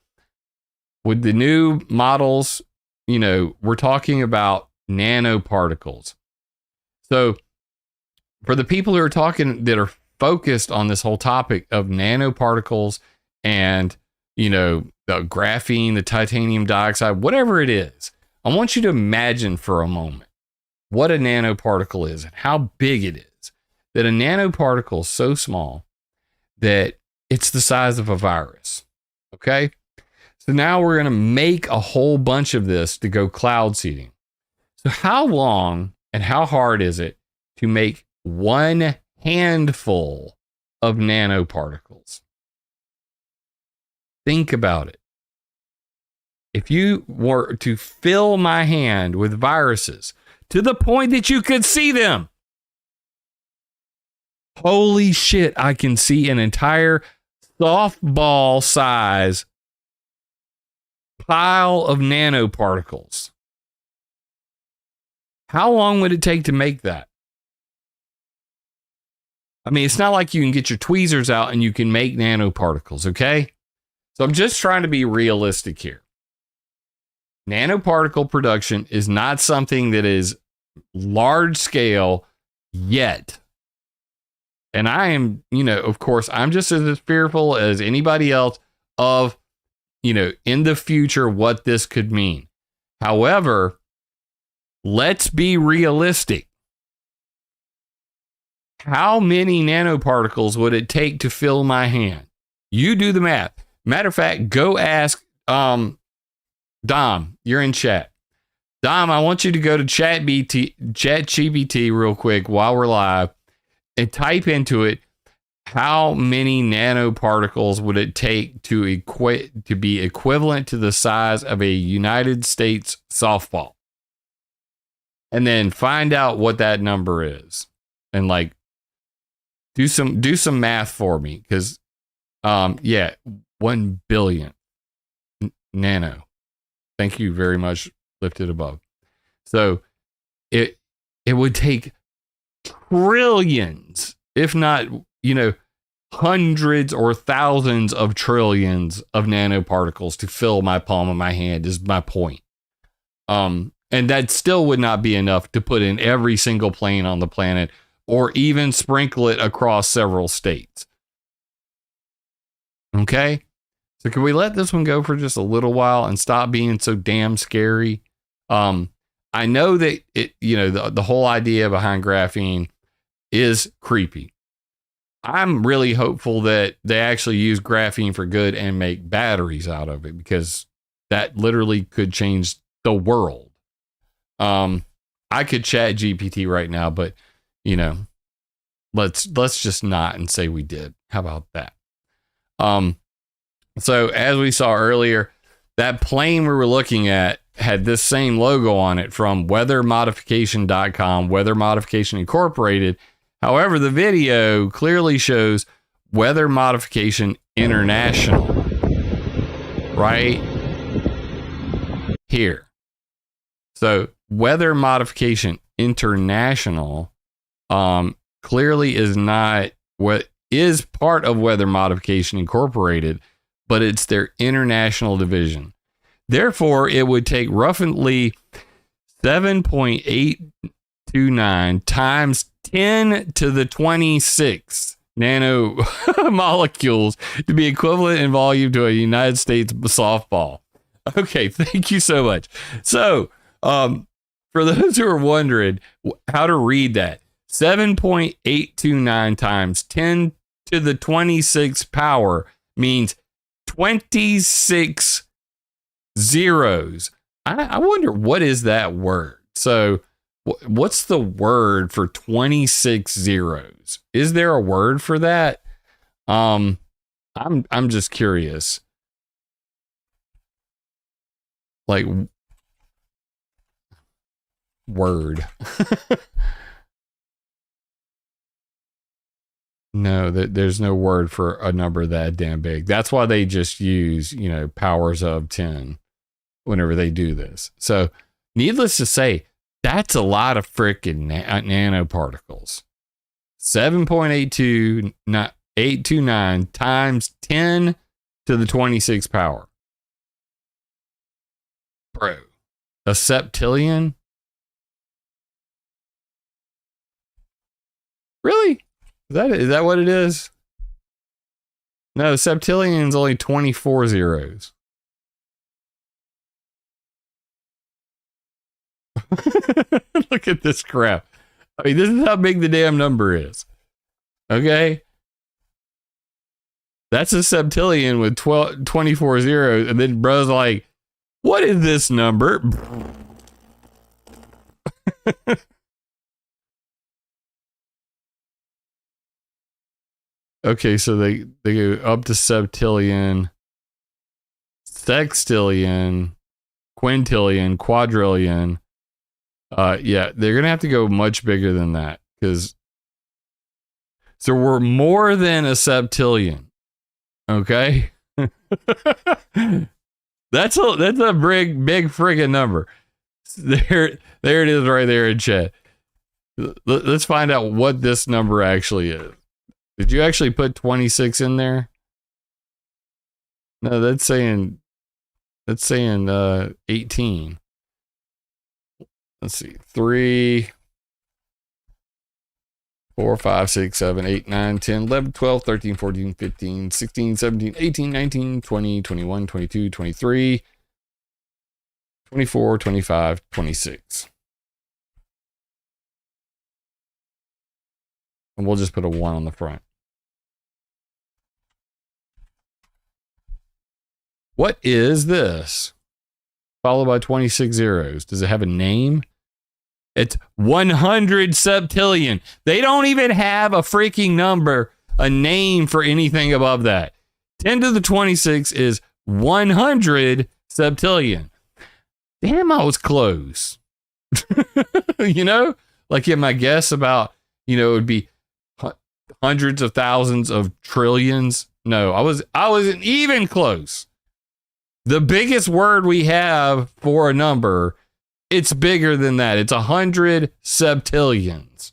With the new models, we're talking about nanoparticles. So for the people who are talking, that are focused on this whole topic of nanoparticles and, the graphene, the titanium dioxide, whatever it is, I want you to imagine for a moment what a nanoparticle is and how big it is. That a nanoparticle is so small that it's the size of a virus. Okay? So now we're going to make a whole bunch of this to go cloud seeding. So how long and how hard is it to make one handful of nanoparticles? Think about it. If you were to fill my hand with viruses to the point that you could see them, holy shit, I can see an entire softball size pile of nanoparticles. How long would it take to make that? I mean, it's not like you can get your tweezers out and you can make nanoparticles, okay? So I'm just trying to be realistic here. Nanoparticle production is not something that is large scale yet. And I am, of course, I'm just as fearful as anybody else of, in the future, what this could mean. However, let's be realistic. How many nanoparticles would it take to fill my hand? You do the math. Matter of fact, go ask Dom. You're in chat. Dom, I want you to go to ChatGPT real quick while we're live and type into it, how many nanoparticles would it take to be equivalent to the size of a United States softball? And then find out what that number is. And do some math for me, because 1 billion nano. Thank you very much. Lifted above. So it would take trillions, if not, hundreds or thousands of trillions of nanoparticles to fill my palm of my hand, is my point. And that still would not be enough to put in every single plane on the planet or even sprinkle it across several states. Okay? So can we let this one go for just a little while and stop being so damn scary? I know that the whole idea behind graphene is creepy. I'm really hopeful that they actually use graphene for good and make batteries out of it, because that literally could change the world. I could chat GPT right now, but let's just not and say we did. How about that? So as we saw earlier, that plane we were looking at had this same logo on it from weathermodification.com, Weather Modification Incorporated. However, the video clearly shows Weather Modification International right here. So Weather Modification International clearly is not what is part of Weather Modification Incorporated, but it's their international division. Therefore, it would take roughly 7.829 times 10 to the 26 nanomolecules to be equivalent in volume to a United States softball. Okay, thank you so much. So, for those who are wondering how to read that, 7.829 times 10 to the 26 power means 26 zeros. I wonder, what is that word? So what's the word for 26 zeros? Is there a word for that? I'm just curious. Like, word. No, there's no word for a number that damn big. That's why they just use, powers of 10 whenever they do this. So, needless to say, that's a lot of freaking nanoparticles. 7.829 times 10 to the 26 power. Bro, a septillion? Really? Is that what it is? No, septillion's only 24 zeros. Look at this crap. I mean, this is how big the damn number is. Okay? That's a septillion with 24 zeros. And then bro's like, what is this number? Okay, so they go up to septillion, sextillion, quintillion, quadrillion. Yeah, they're gonna have to go much bigger than that because so we're more than a septillion. Okay, that's a big friggin' number. There it is right there in chat. Let's find out what this number actually is. Did you actually put 26 in there? No, that's saying 18. Let's see. 3, 4, 5, 6, 7, 8, 9, 10, 11, 12, 13, 14, 15, 16, 17, 18, 19, 20, 21, 22, 23, 24, 25, 26. And we'll just put a 1 on the front. What is this? Followed by 26 zeros. Does it have a name? It's 100 septillion. They don't even have a freaking number, a name for anything above that. 10 to the 26 is 100 septillion. Damn, I was close. You know? Like in my guess about, it would be hundreds of thousands of trillions. No, I wasn't even close. The biggest word we have for a number, it's bigger than that. It's 100 septillions.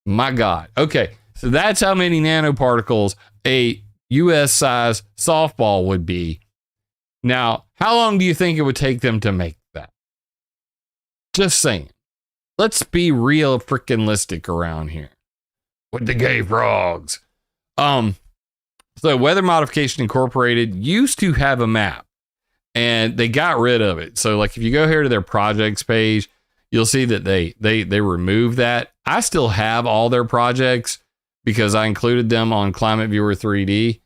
My God. Okay, so that's how many nanoparticles a US-sized softball would be. Now, how long do you think it would take them to make that? Just saying. Let's be real frickin' around here. With the gay frogs. So Weather Modification Incorporated used to have a map and they got rid of it. So like if you go here to their projects page, you'll see that they removed that. I still have all their projects because I included them on ClimateViewer 3D.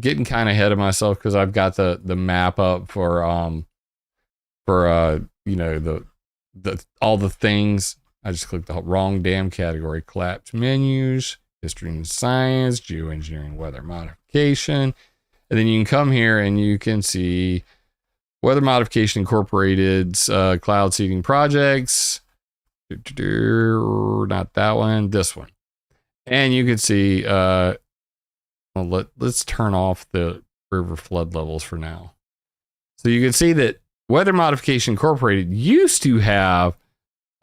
Getting kind of ahead of myself because I've got the map up for the all the things. I just clicked the wrong damn category. Collapse menus. History and science, geoengineering, weather modification. And then you can come here and you can see Weather Modification Incorporated's cloud seeding projects. Not that one, this one. And you can see, let's turn off the river flood levels for now. So you can see that Weather Modification Incorporated used to have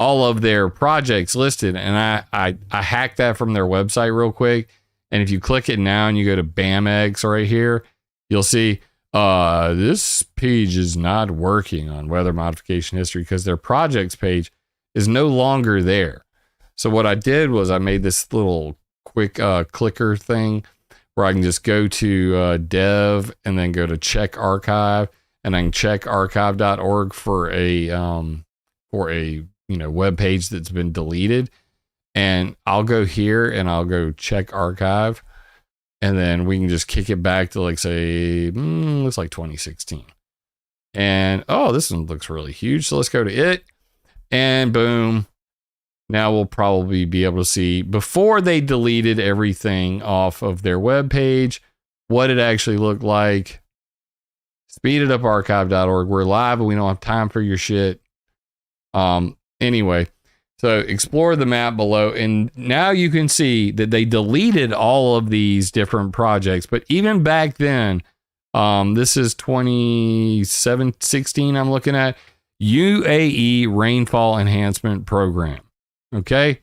all of their projects listed, and I hacked that from their website real quick. And if you click it now and you go to BAMX right here, you'll see this page is not working on weather modification history because their projects page is no longer there. So what I did was I made this little quick clicker thing where I can just go to dev and then go to check archive, and I can check archive.org for a web page that's been deleted, and I'll go here and I'll go check archive, and then we can just kick it back to like say looks like 2016, and this one looks really huge, so let's go to it, and boom, now we'll probably be able to see before they deleted everything off of their web page what it actually looked like. Speed it up archive.org. We're live and we don't have time for your shit. Anyway, so explore the map below, and now you can see that they deleted all of these different projects. But even back then, this is 2016 I'm looking at, UAE Rainfall Enhancement Program. Okay?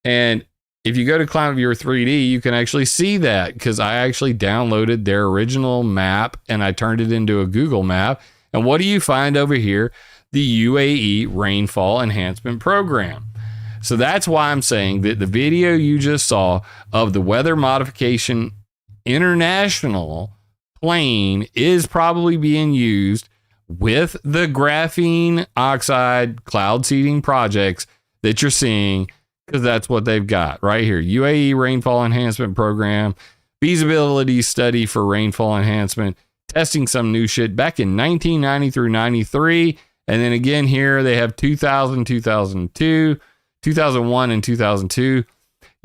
And if you go to ClimateViewer 3D, you can actually see that because I actually downloaded their original map and I turned it into a Google map. And what do you find over here? The UAE Rainfall Enhancement Program. So that's why I'm saying that the video you just saw of the Weather Modification International plane is probably being used with the graphene oxide cloud seeding projects that you're seeing, because that's what they've got right here. UAE Rainfall Enhancement Program, feasibility study for rainfall enhancement, testing some new shit back in 1990 through 93. And then again here, they have 2000, 2002, 2001, and 2002.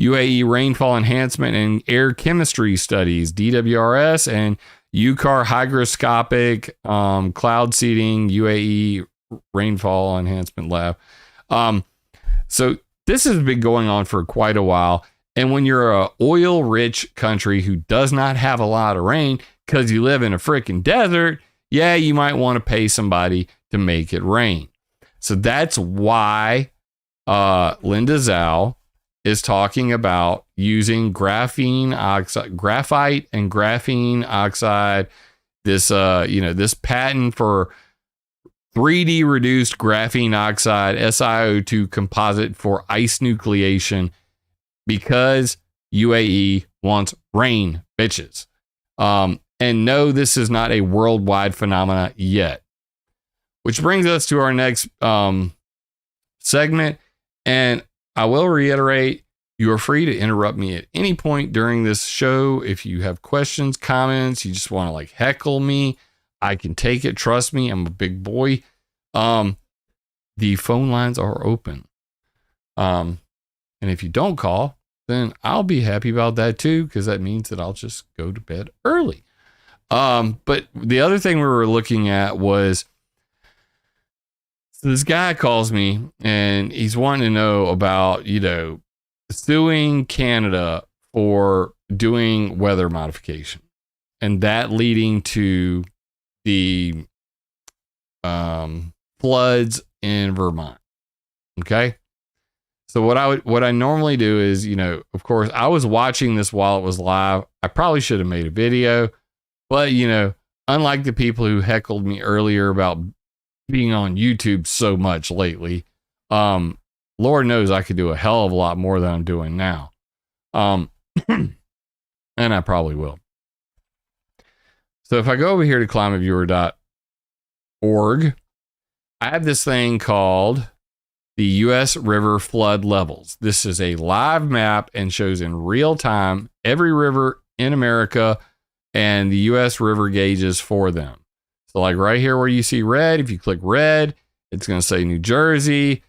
UAE Rainfall Enhancement and Air Chemistry Studies, DWRS, and UCAR Hygroscopic Cloud Seeding, UAE Rainfall Enhancement Lab. So this has been going on for quite a while. And when you're a oil-rich country who does not have a lot of rain because you live in a freaking desert, yeah, you might want to pay somebody to make it rain. So that's why Linda Zhao is talking about using graphene oxide, graphite and graphene oxide, this this patent for 3D reduced graphene oxide SiO2 composite for ice nucleation, because UAE wants rain, bitches. And no, this is not a worldwide phenomena yet. Which brings us to our next segment. And I will reiterate, you are free to interrupt me at any point during this show. If you have questions, comments, you just want to like heckle me, I can take it. Trust me, I'm a big boy. The phone lines are open. And if you don't call, then I'll be happy about that too, because that means that I'll just go to bed early. But the other thing we were looking at was, so this guy calls me and he's wanting to know about, suing Canada for doing weather modification, and that leading to the floods in Vermont. Okay. So what I normally do is, of course, I was watching this while it was live. I probably should have made a video, but unlike the people who heckled me earlier about being on YouTube so much lately, Lord knows I could do a hell of a lot more than I'm doing now. And I probably will. So if I go over here to ClimateViewer.org, I have this thing called the U.S. River Flood Levels. This is a live map and shows in real time every river in America and the U.S. river gauges for them. So like right here where you see red, if you click red, it's going to say New Jersey.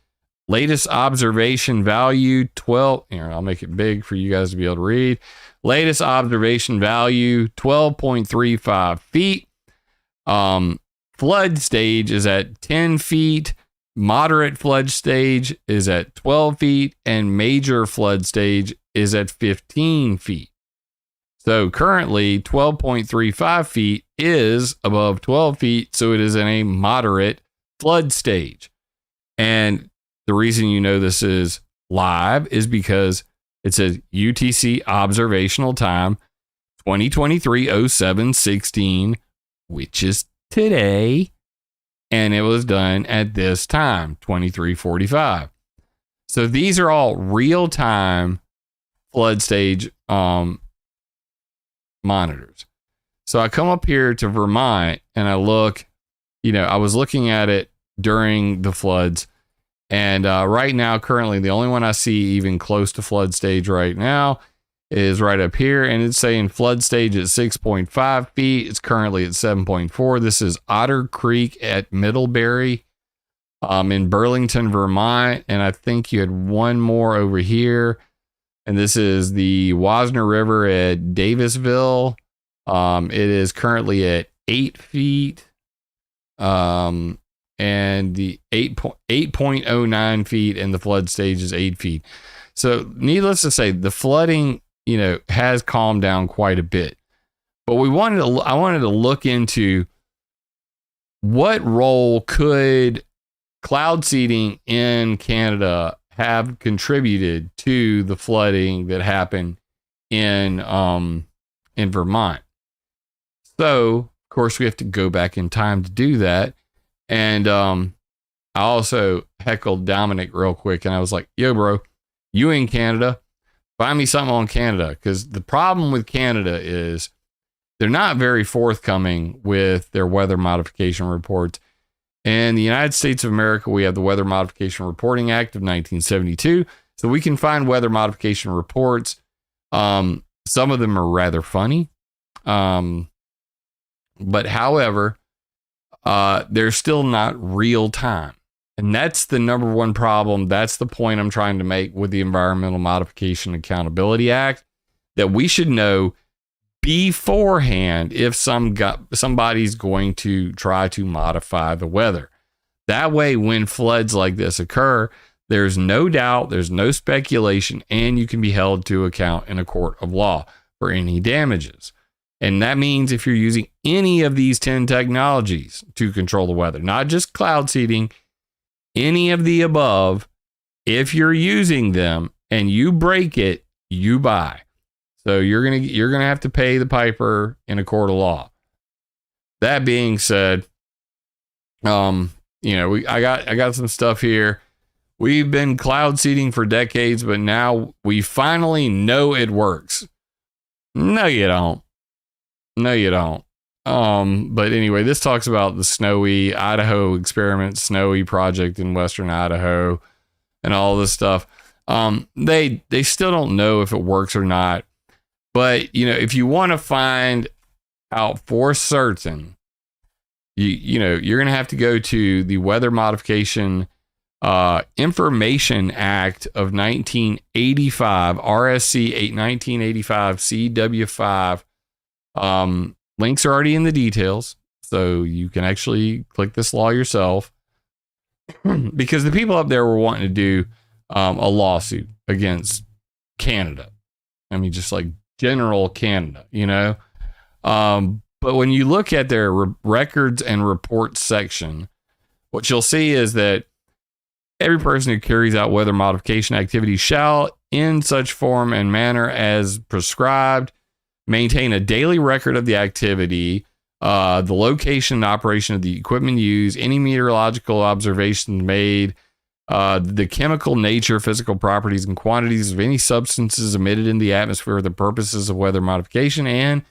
Latest observation value 12. Here, I'll make it big for you guys to be able to read. Latest observation value 12.35 feet. Flood stage is at 10 feet. Moderate flood stage is at 12 feet. And major flood stage is at 15 feet. So currently 12.35 feet is above 12 feet. So it is in a moderate flood stage. And the reason this is live is because it says UTC observational time 2023-07-16, which is today. And it was done at this time, 23:45. So these are all real-time flood stage monitors. So I come up here to Vermont and I look, I was looking at it during the floods. And right now, currently, the only one I see even close to flood stage right now is right up here. And it's saying flood stage at 6.5 feet. It's currently at 7.4. This is Otter Creek at Middlebury in Burlington, Vermont. And I think you had one more over here. And this is the Wasner River at Davisville. It is currently at 8 feet. And the 8.09 feet, and the flood stage is 8 feet. So needless to say, the flooding, has calmed down quite a bit. But I wanted to look into what role could cloud seeding in Canada have contributed to the flooding that happened in Vermont. So, of course, we have to go back in time to do that. And I also heckled Dominic real quick, and I was like, yo, bro, you in Canada, find me something on Canada. Because the problem with Canada is they're not very forthcoming with their weather modification reports. In the United States of America, we have the Weather Modification Reporting Act of 1972. So we can find weather modification reports. Some of them are rather funny. But however, they're still not real time. And that's the number one problem. That's the point I'm trying to make with the Environmental Modification Accountability Act, that we should know beforehand if somebody's going to try to modify the weather. That way, when floods like this occur, there's no doubt, there's no speculation, and you can be held to account in a court of law for any damages. And that means if you're using any of these 10 technologies to control the weather, not just cloud seeding, any of the above, if you're using them and you break it, you buy. So you're gonna have to pay the piper in a court of law. That being said, I got some stuff here. We've been cloud seeding for decades, but now we finally know it works. No, you don't. But anyway, this talks about the Snowy Idaho experiment, Snowy project in Western Idaho, and all this stuff. They still don't know if it works or not. But, if you want to find out for certain, you're going to have to go to the Weather Modification Information Act of 1985, RSC 1985 CW5. Links are already in the details, so you can actually click this law yourself. Because the people up there were wanting to do a lawsuit against Canada. I mean, just like general Canada, but when you look at their records and reports section, what you'll see is that every person who carries out weather modification activities shall, in such form and manner as prescribed, maintain a daily record of the activity, the location and operation of the equipment used, any meteorological observations made, the chemical nature, physical properties, and quantities of any substances emitted in the atmosphere for the purposes of weather modification, and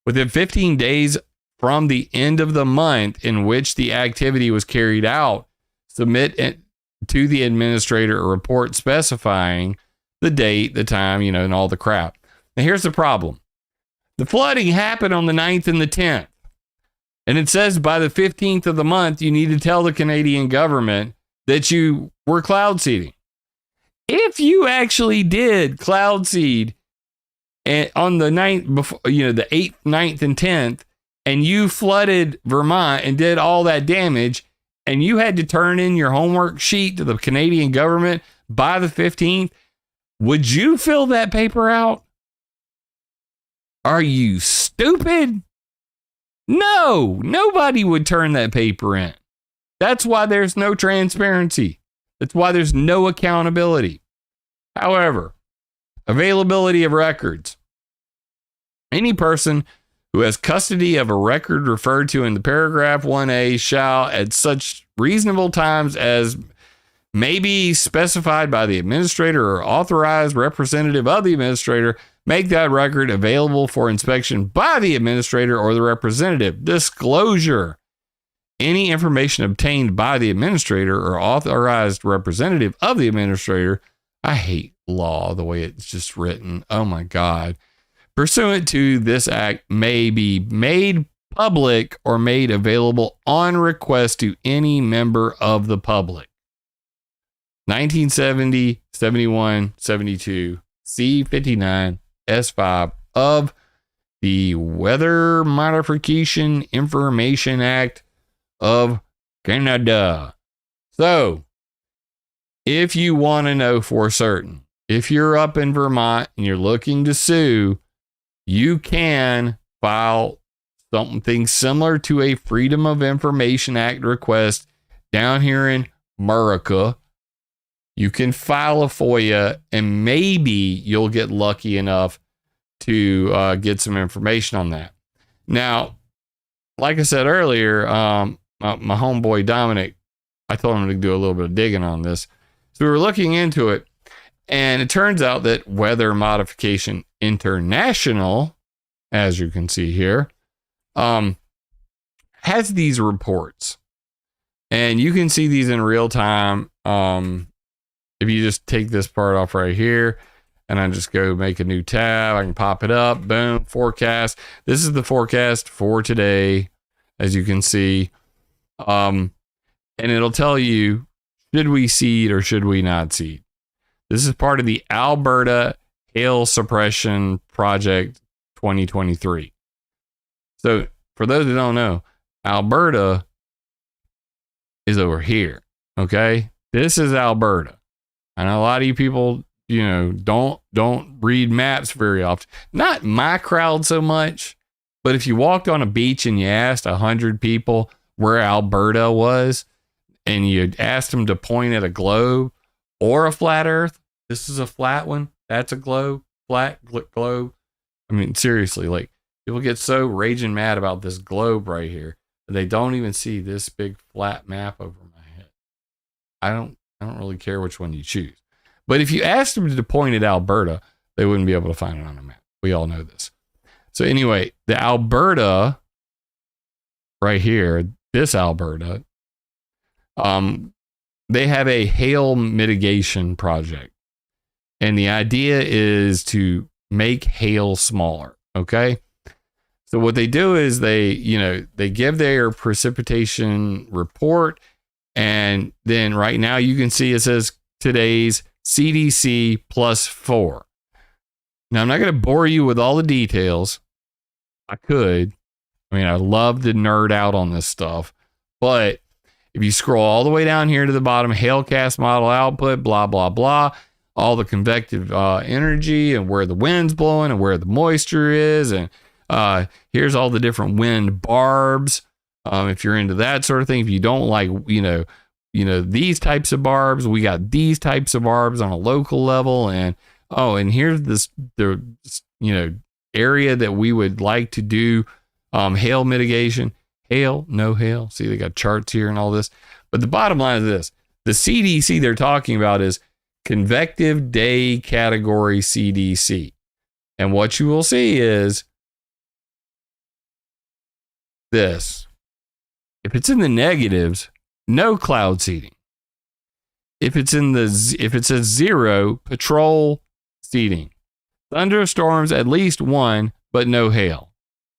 within 15 days from the end of the month in which the activity was carried out, submit it to the administrator a report specifying the date, the time, and all the crap. Now, here's the problem. The flooding happened on the 9th and the 10th. And it says by the 15th of the month, you need to tell the Canadian government that you were cloud seeding. If you actually did cloud seed on the 9th, before, the 8th, 9th, and 10th, and you flooded Vermont and did all that damage, and you had to turn in your homework sheet to the Canadian government by the 15th, would you fill that paper out? Are you stupid? No, nobody would turn that paper in. That's why there's no transparency. That's why there's no accountability. However, availability of records. Any person who has custody of a record referred to in the paragraph 1A shall, at such reasonable times as may be specified by the administrator or authorized representative of the administrator, make that record available for inspection by the administrator or the representative. Disclosure. Any information obtained by the administrator or authorized representative of the administrator. I hate law the way it's just written. Oh my God. Pursuant to this act may be made public or made available on request to any member of the public. 1970, 71, 72, C59, S5 of the Weather Modification Information Act of Canada. So, if you want to know for certain, if you're up in Vermont and you're looking to sue, you can file something similar to a Freedom of Information Act request down here in America. You can file a FOIA and maybe you'll get lucky enough to get some information on that. Now, like I said earlier, my homeboy Dominic I told him to do a little bit of digging on this. So we were looking into it, and it turns out that Weather Modification International, as you can see here, has these reports. And you can see these in real time. If you just take this part off right here, and I just go make a new tab, I can pop it up, boom, forecast. This is the forecast for today, as you can see. And it'll tell you, should we seed or should we not seed? This is part of the Alberta Hail Suppression Project 2023. So for those who don't know, Alberta is over here. Okay. This is Alberta. I know a lot of you people, don't read maps very often. Not my crowd so much, but if you walked on a beach and you asked 100 people where Alberta was, and you asked them to point at a globe or a flat earth, this is a flat one, that's a globe, flat globe. I mean, seriously, like, people get so raging mad about this globe right here that they don't even see this big flat map over my head. I don't really care which one you choose. But if you asked them to point at Alberta, they wouldn't be able to find it on a map. We all know this. So anyway, the Alberta right here, this Alberta, they have a hail mitigation project. And the idea is to make hail smaller. Okay. So what they do is they give their precipitation report. And then right now you can see it says today's CDC +4. Now, I'm not going to bore you with all the details. I could. I mean, I love to nerd out on this stuff. But if you scroll all the way down here to the bottom, Hailcast model output, blah, blah, blah, all the convective energy and where the wind's blowing and where the moisture is. And here's all the different wind barbs. If you're into that sort of thing, if you don't like, these types of barbs, we got these types of barbs on a local level. And here's the area that we would like to do hail mitigation. Hail, no hail. See, they got charts here and all this. But the bottom line is this. The CDC they're talking about is convective day category CDC. And what you will see is this. If it's in the negatives, no cloud seeding. If it says 0, patrol seeding. Thunderstorms, at least 1, but no hail.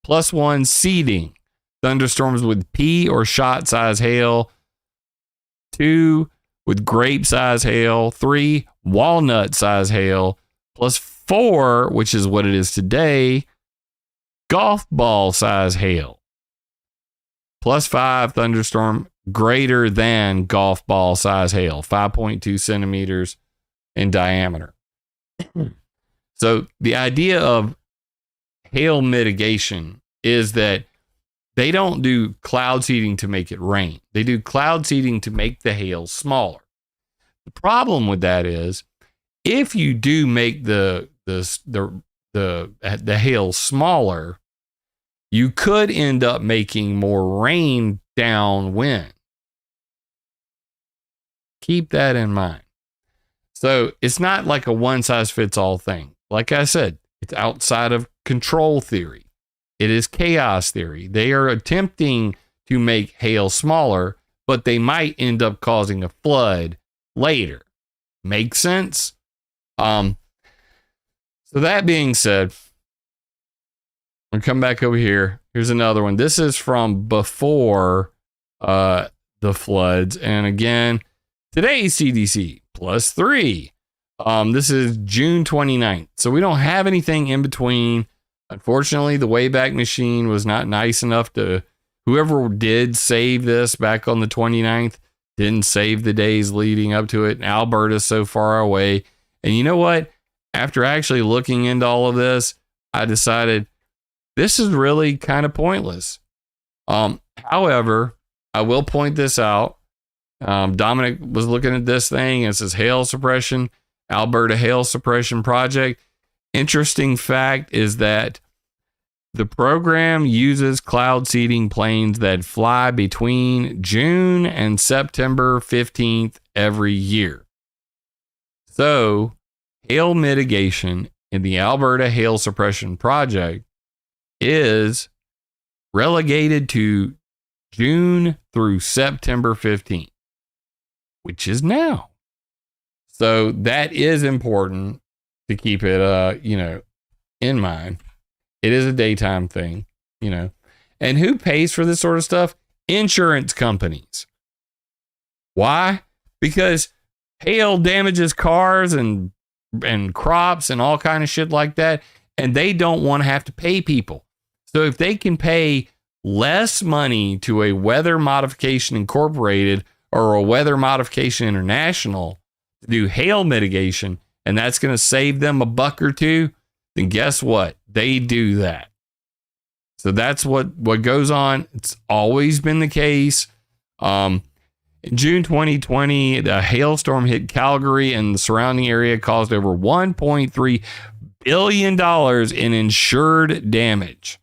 +1 seeding. Thunderstorms with pea or shot size hail. 2 with grape size hail. 3 walnut size hail. +4, which is what it is today, golf ball size hail. +5 thunderstorm greater than golf ball size hail, 5.2 centimeters in diameter. So the idea of hail mitigation is that they don't do cloud seeding to make it rain. They do cloud seeding to make the hail smaller. The problem with that is if you do make the hail smaller, you could end up making more rain downwind. Keep that in mind. So it's not like a one-size-fits-all thing. Like I said, it's outside of control theory. It is chaos theory. They are attempting to make hail smaller, but they might end up causing a flood later. Make sense? So that being said, I'll come back over here. Here's another one. This is from before the floods. And again, today's CDC +3. This is June 29th. So we don't have anything in between. Unfortunately, the Wayback Machine was not nice enough to, whoever did save this back on the 29th, didn't save the days leading up to it. And Alberta's so far away. And you know what? After actually looking into all of this, I decided this is really kind of pointless. However, I will point this out. Dominic was looking at this thing and it says hail suppression, Alberta Hail Suppression Project. Interesting fact is that The program uses cloud seeding planes that fly between June and September 15th every year. So, hail mitigation in the Alberta Hail Suppression Project is relegated to June through September 15th, which is now. So that is important to keep it, in mind. It is a daytime thing, And who pays for this sort of stuff? Insurance companies. Why? Because hail damages cars and crops and all kind of shit like that, and they don't want to have to pay people. So if they can pay less money to a Weather Modification Incorporated or a Weather Modification International to do hail mitigation, and that's going to save them a buck or two, then guess what? They do that. So that's what goes on. It's always been the case. In June 2020, the hailstorm hit Calgary and the surrounding area, caused over $1.3 billion in insured damage.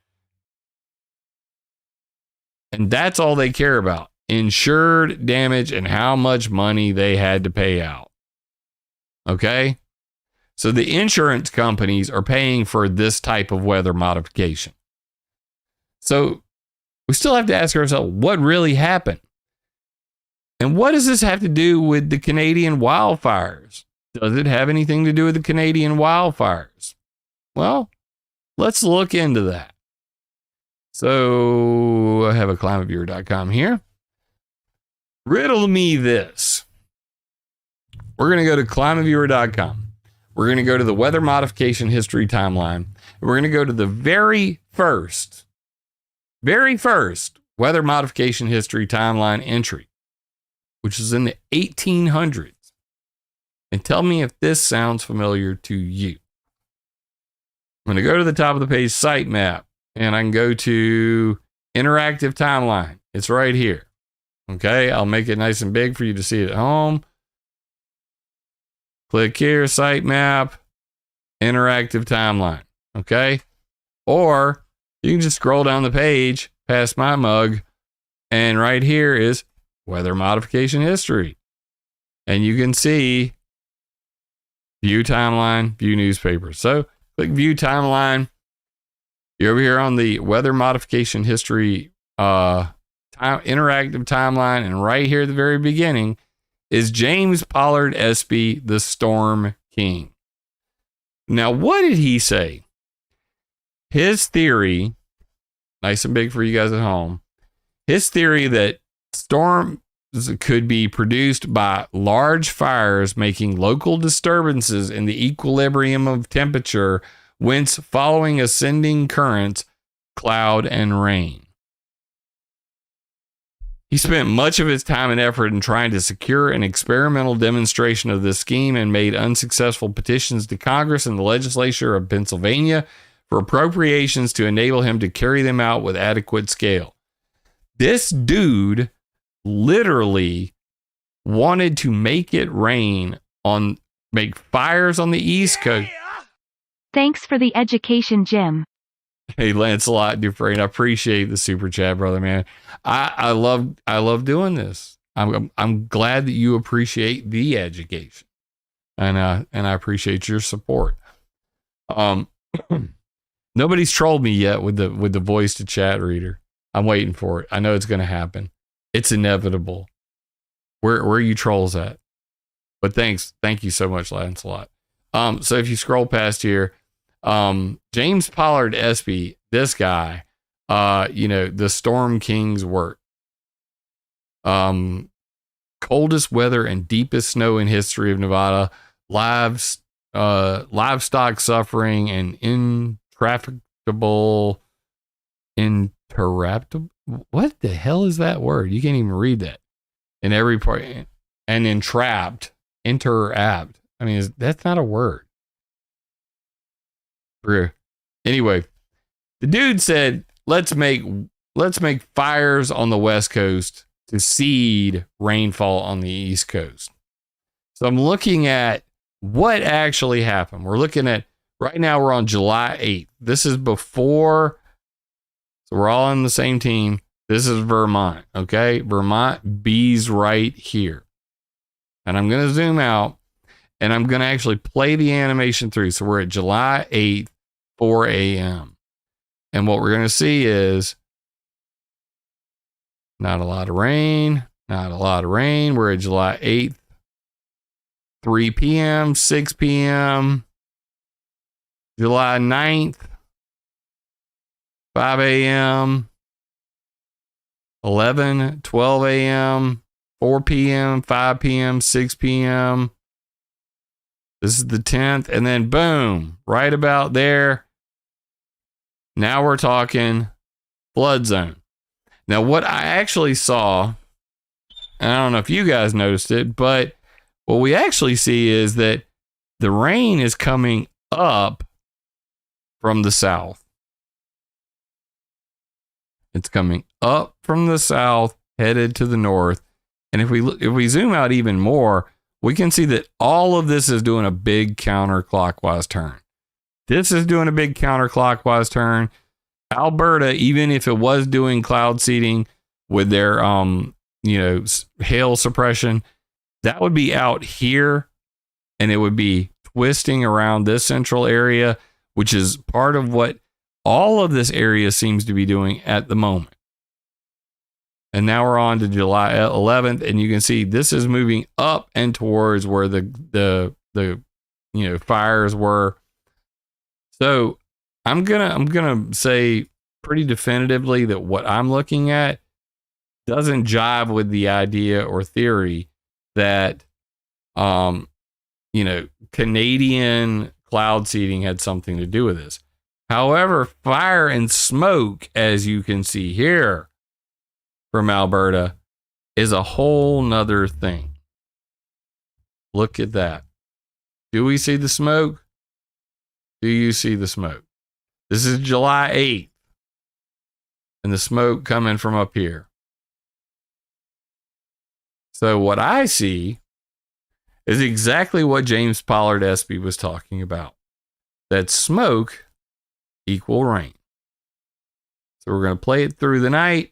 And that's all they care about. Insured damage and how much money they had to pay out. Okay? So the insurance companies are paying for this type of weather modification. So we still have to ask ourselves, what really happened? And what does this have to do with the Canadian wildfires? Does it have anything to do with the Canadian wildfires? Well, let's look into that. So I have a ClimateViewer.com here. Riddle me this. We're going to go to ClimateViewer.com. We're going to go to the Weather Modification History Timeline. We're going to go to the very first Weather Modification History Timeline entry, which is in the 1800s. And tell me if this sounds familiar to you. I'm going to go to the top of the page, sitemap, and I can go to interactive timeline. It's right here. Okay, I'll make it nice and big for you to see it at home. Click here, sitemap, interactive timeline. Okay, or you can just scroll down the page past my mug, and right here is weather modification history. And you can see view timeline, view newspapers. So click view timeline. You're over here on the weather modification history interactive timeline. And right here at the very beginning is James Pollard Espy, the Storm King. Now, what did he say? His theory, nice and big for you guys at home, his theory that storms could be produced by large fires making local disturbances in the equilibrium of temperature, whence following ascending currents, cloud, and rain. He spent much of his time and effort in trying to secure an experimental demonstration of this scheme and made unsuccessful petitions to Congress and the legislature of Pennsylvania for appropriations to enable him to carry them out with adequate scale. This dude literally wanted to make it rain make fires on the East Coast. Thanks for the education, Jim. Hey, Lancelot Dufresne, I appreciate the super chat, brother, man. I love doing this. I'm glad that you appreciate the education, and I appreciate your support. Nobody's trolled me yet with the voice to chat reader. I'm waiting for it. I know it's going to happen. It's inevitable. Where are you trolls at? But thank you so much, Lancelot. So if you scroll past here, James Pollard Espy, this guy, the Storm King's work. Coldest weather and deepest snow in history of Nevada, livestock suffering and intractable. What the hell is that word? You can't even read that. In every part, and entrapped, interapt. I mean, that's not a word. Anyway, the dude said, let's make fires on the West Coast to seed rainfall on the East Coast. So I'm looking at what actually happened. We're looking at, right now we're on July 8th. This is before So we're all on the same team. This is Vermont, okay? Vermont B's right here. And I'm going to zoom out, and I'm going to actually play the animation through. So we're at July 8th, 4 a.m. And what we're going to see is not a lot of rain, not a lot of rain. We're at July 8th, 3 p.m., 6 p.m., July 9th, 5 a.m., 11, 12 a.m., 4 p.m., 5 p.m., 6 p.m. This is the 10th. And then boom, right about there. Now we're talking flood zone. Now, what I actually saw, and I don't know if you guys noticed it, but what we actually see is that the rain is coming up from the south. It's coming up from the south, headed to the north. And if we zoom out even more, we can see that all of this is doing a big counterclockwise turn. This is doing a big counterclockwise turn. Alberta, even if it was doing cloud seeding with their hail suppression, that would be out here, and it would be twisting around this central area, which is part of what all of this area seems to be doing at the moment. And now we're on to July 11th, and you can see this is moving up and towards where the fires were. So I'm gonna say pretty definitively that what I'm looking at doesn't jive with the idea or theory that Canadian cloud seeding had something to do with this. However, fire and smoke, as you can see here from Alberta, is a whole nother thing. Look at that. Do we see the smoke? Do you see the smoke? This is July 8th, and the smoke coming from up here. So what I see is exactly what James Pollard Espy was talking about. That smoke equal rain. So we're going to play it through the night.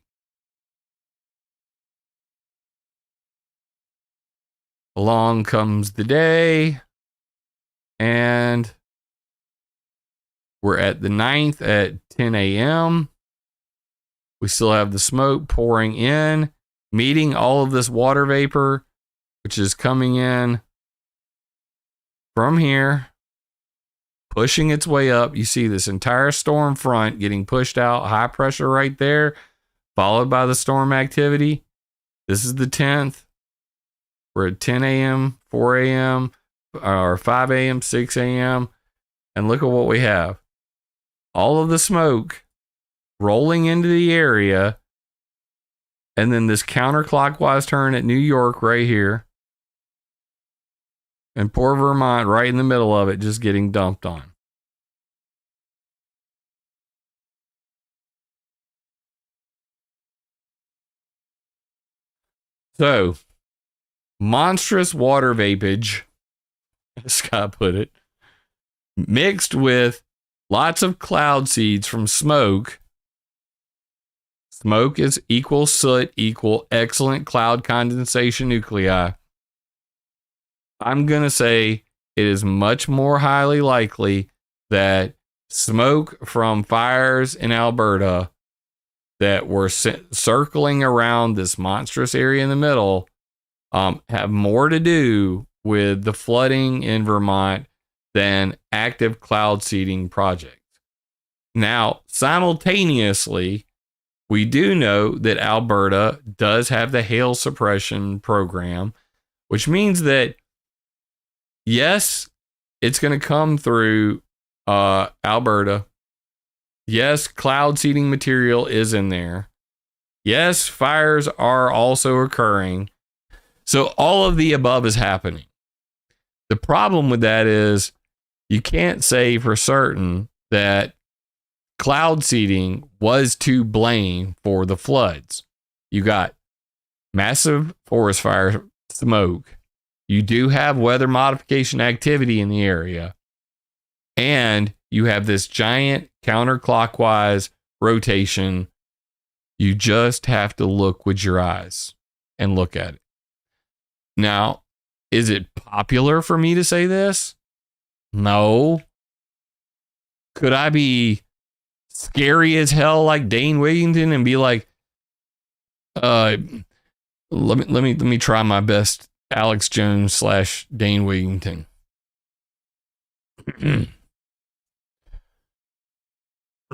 Along comes the day, and we're at the 9th at 10 a.m. We still have the smoke pouring in, meeting all of this water vapor, which is coming in from here, pushing its way up. You see this entire storm front getting pushed out, high pressure right there, followed by the storm activity. This is the 10th. We're at 10 a.m., 4 a.m., or 5 a.m., 6 a.m. And look at what we have. All of the smoke rolling into the area. And then this counterclockwise turn at New York right here. And poor Vermont right in the middle of it, just getting dumped on. So, monstrous water vapage, as Scott put it, mixed with lots of cloud seeds from smoke. Smoke is equal soot, equal excellent cloud condensation nuclei. I'm going to say it is much more highly likely that smoke from fires in Alberta that were circling around this monstrous area in the middle have more to do with the flooding in Vermont than active cloud seeding projects. Now, simultaneously, we do know that Alberta does have the hail suppression program, which means that, yes, it's going to come through Alberta. Yes, cloud seeding material is in there. Yes, fires are also occurring. So all of the above is happening. The problem with that is you can't say for certain that cloud seeding was to blame for the floods. You got massive forest fire smoke. You do have weather modification activity in the area. And you have this giant counterclockwise rotation. You just have to look with your eyes and look at it. Now, is it popular for me to say this? No. Could I be scary as hell like Dane Wigington and be like, let me try my best Alex Jones / Dane Wigington.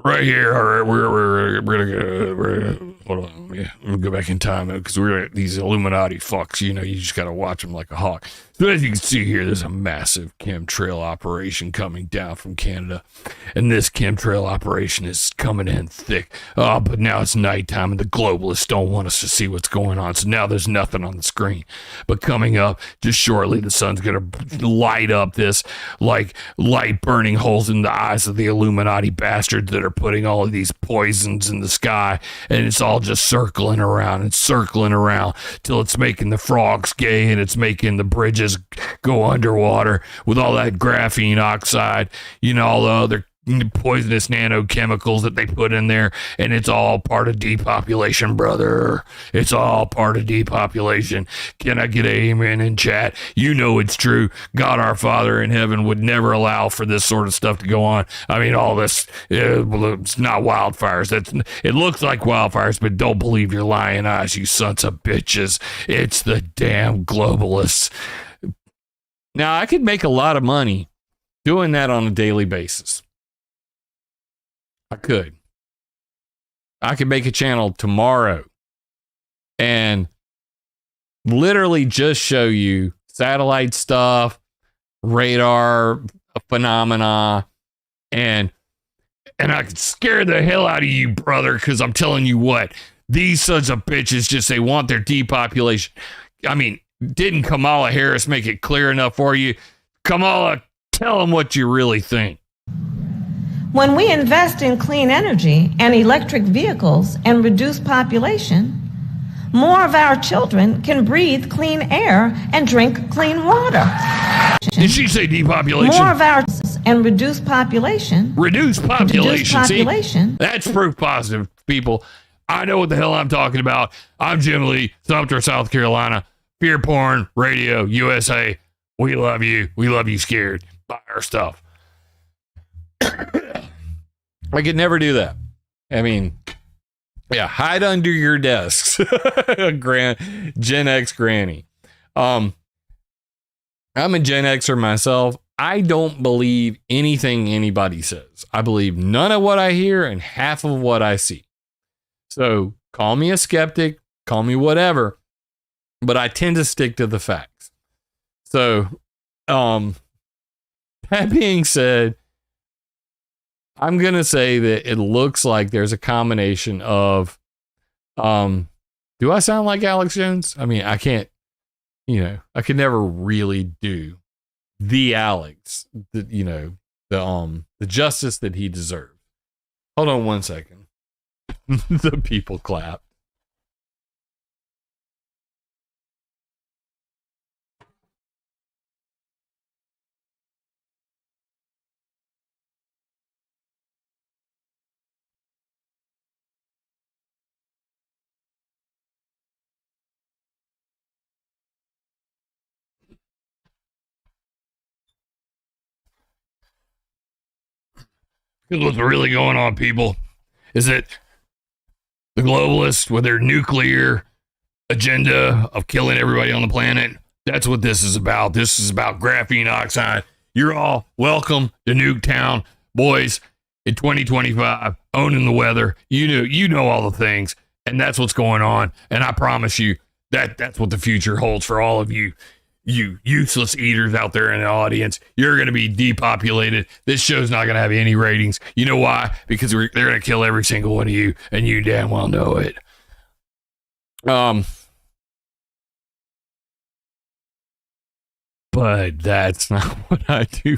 Right here, all right, we're gonna hold on, yeah, I'm gonna go back in time because we're these Illuminati fucks, you just gotta watch them like a hawk. So as you can see here, there's a massive chemtrail operation coming down from Canada, and this chemtrail operation is coming in thick. Oh, but now it's nighttime and the globalists don't want us to see what's going on, so now there's nothing on the screen. But coming up just shortly, the sun's gonna light up this like light burning holes in the eyes of the Illuminati bastards that are putting all of these poisons in the sky, and it's all just circling around and circling around till it's making the frogs gay and it's making the bridges go underwater with all that graphene oxide, all the other poisonous nanochemicals that they put in there, and it's all part of depopulation, brother. It's all part of depopulation. Can I get an amen in chat? It's true. God our Father in heaven would never allow for this sort of stuff to go on. I mean, all this, it's not wildfires. It looks like wildfires, but don't believe your lying eyes, you sons of bitches. It's the damn globalists. Now, I could make a lot of money doing that on a daily basis. I could make a channel tomorrow and literally just show you satellite stuff, radar phenomena, and I could scare the hell out of you, brother, because I'm telling you what, these sons of bitches they want their depopulation. I mean, didn't Kamala Harris make it clear enough for you? Kamala, tell them what you really think. When we invest in clean energy and electric vehicles and reduce population, more of our children can breathe clean air and drink clean water. Did she say depopulation? More of our and reduce population. Reduce population. See, that's proof positive, people. I know what the hell I'm talking about. I'm Jim Lee, Sumter, South Carolina. Fear Porn Radio USA. We love you. We love you scared. Buy our stuff. I could never do that. I mean, yeah, hide under your desks. Gen X granny. I'm a Gen Xer myself. I don't believe anything anybody says. I believe none of what I hear and half of what I see. So call me a skeptic, call me whatever, but I tend to stick to the facts. So, that being said, I'm going to say that it looks like there's a combination of, do I sound like Alex Jones? I mean, I can't, I could never really do the Alex, the justice that he deserves. Hold on one second. The people clap. Because what's really going on, people, is that the globalists, with their nuclear agenda of killing everybody on the planet, that's what this is about. This is about graphene oxide. You're all welcome to Nuketown, boys, in 2025, owning the weather. You know all the things, and that's what's going on. And I promise you that's what the future holds for all of you. You useless eaters out there in the audience, you're going to be depopulated. This show's not going to have any ratings. You know why? Because they're going to kill every single one of you, and you damn well know it. But that's not what I do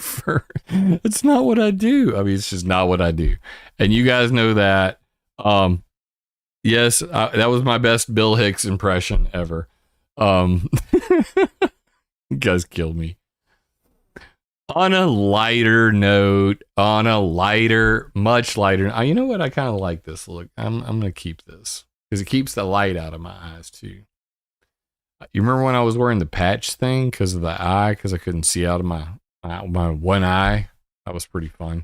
it's not what I do. I mean, it's just not what I do. And you guys know that. Yes, that was my best Bill Hicks impression ever. You guys killed me. On a lighter note, much lighter. You know what? I kind of like this look. I'm going to keep this because it keeps the light out of my eyes too. You remember when I was wearing the patch thing because of the eye, because I couldn't see out of my one eye? That was pretty fun.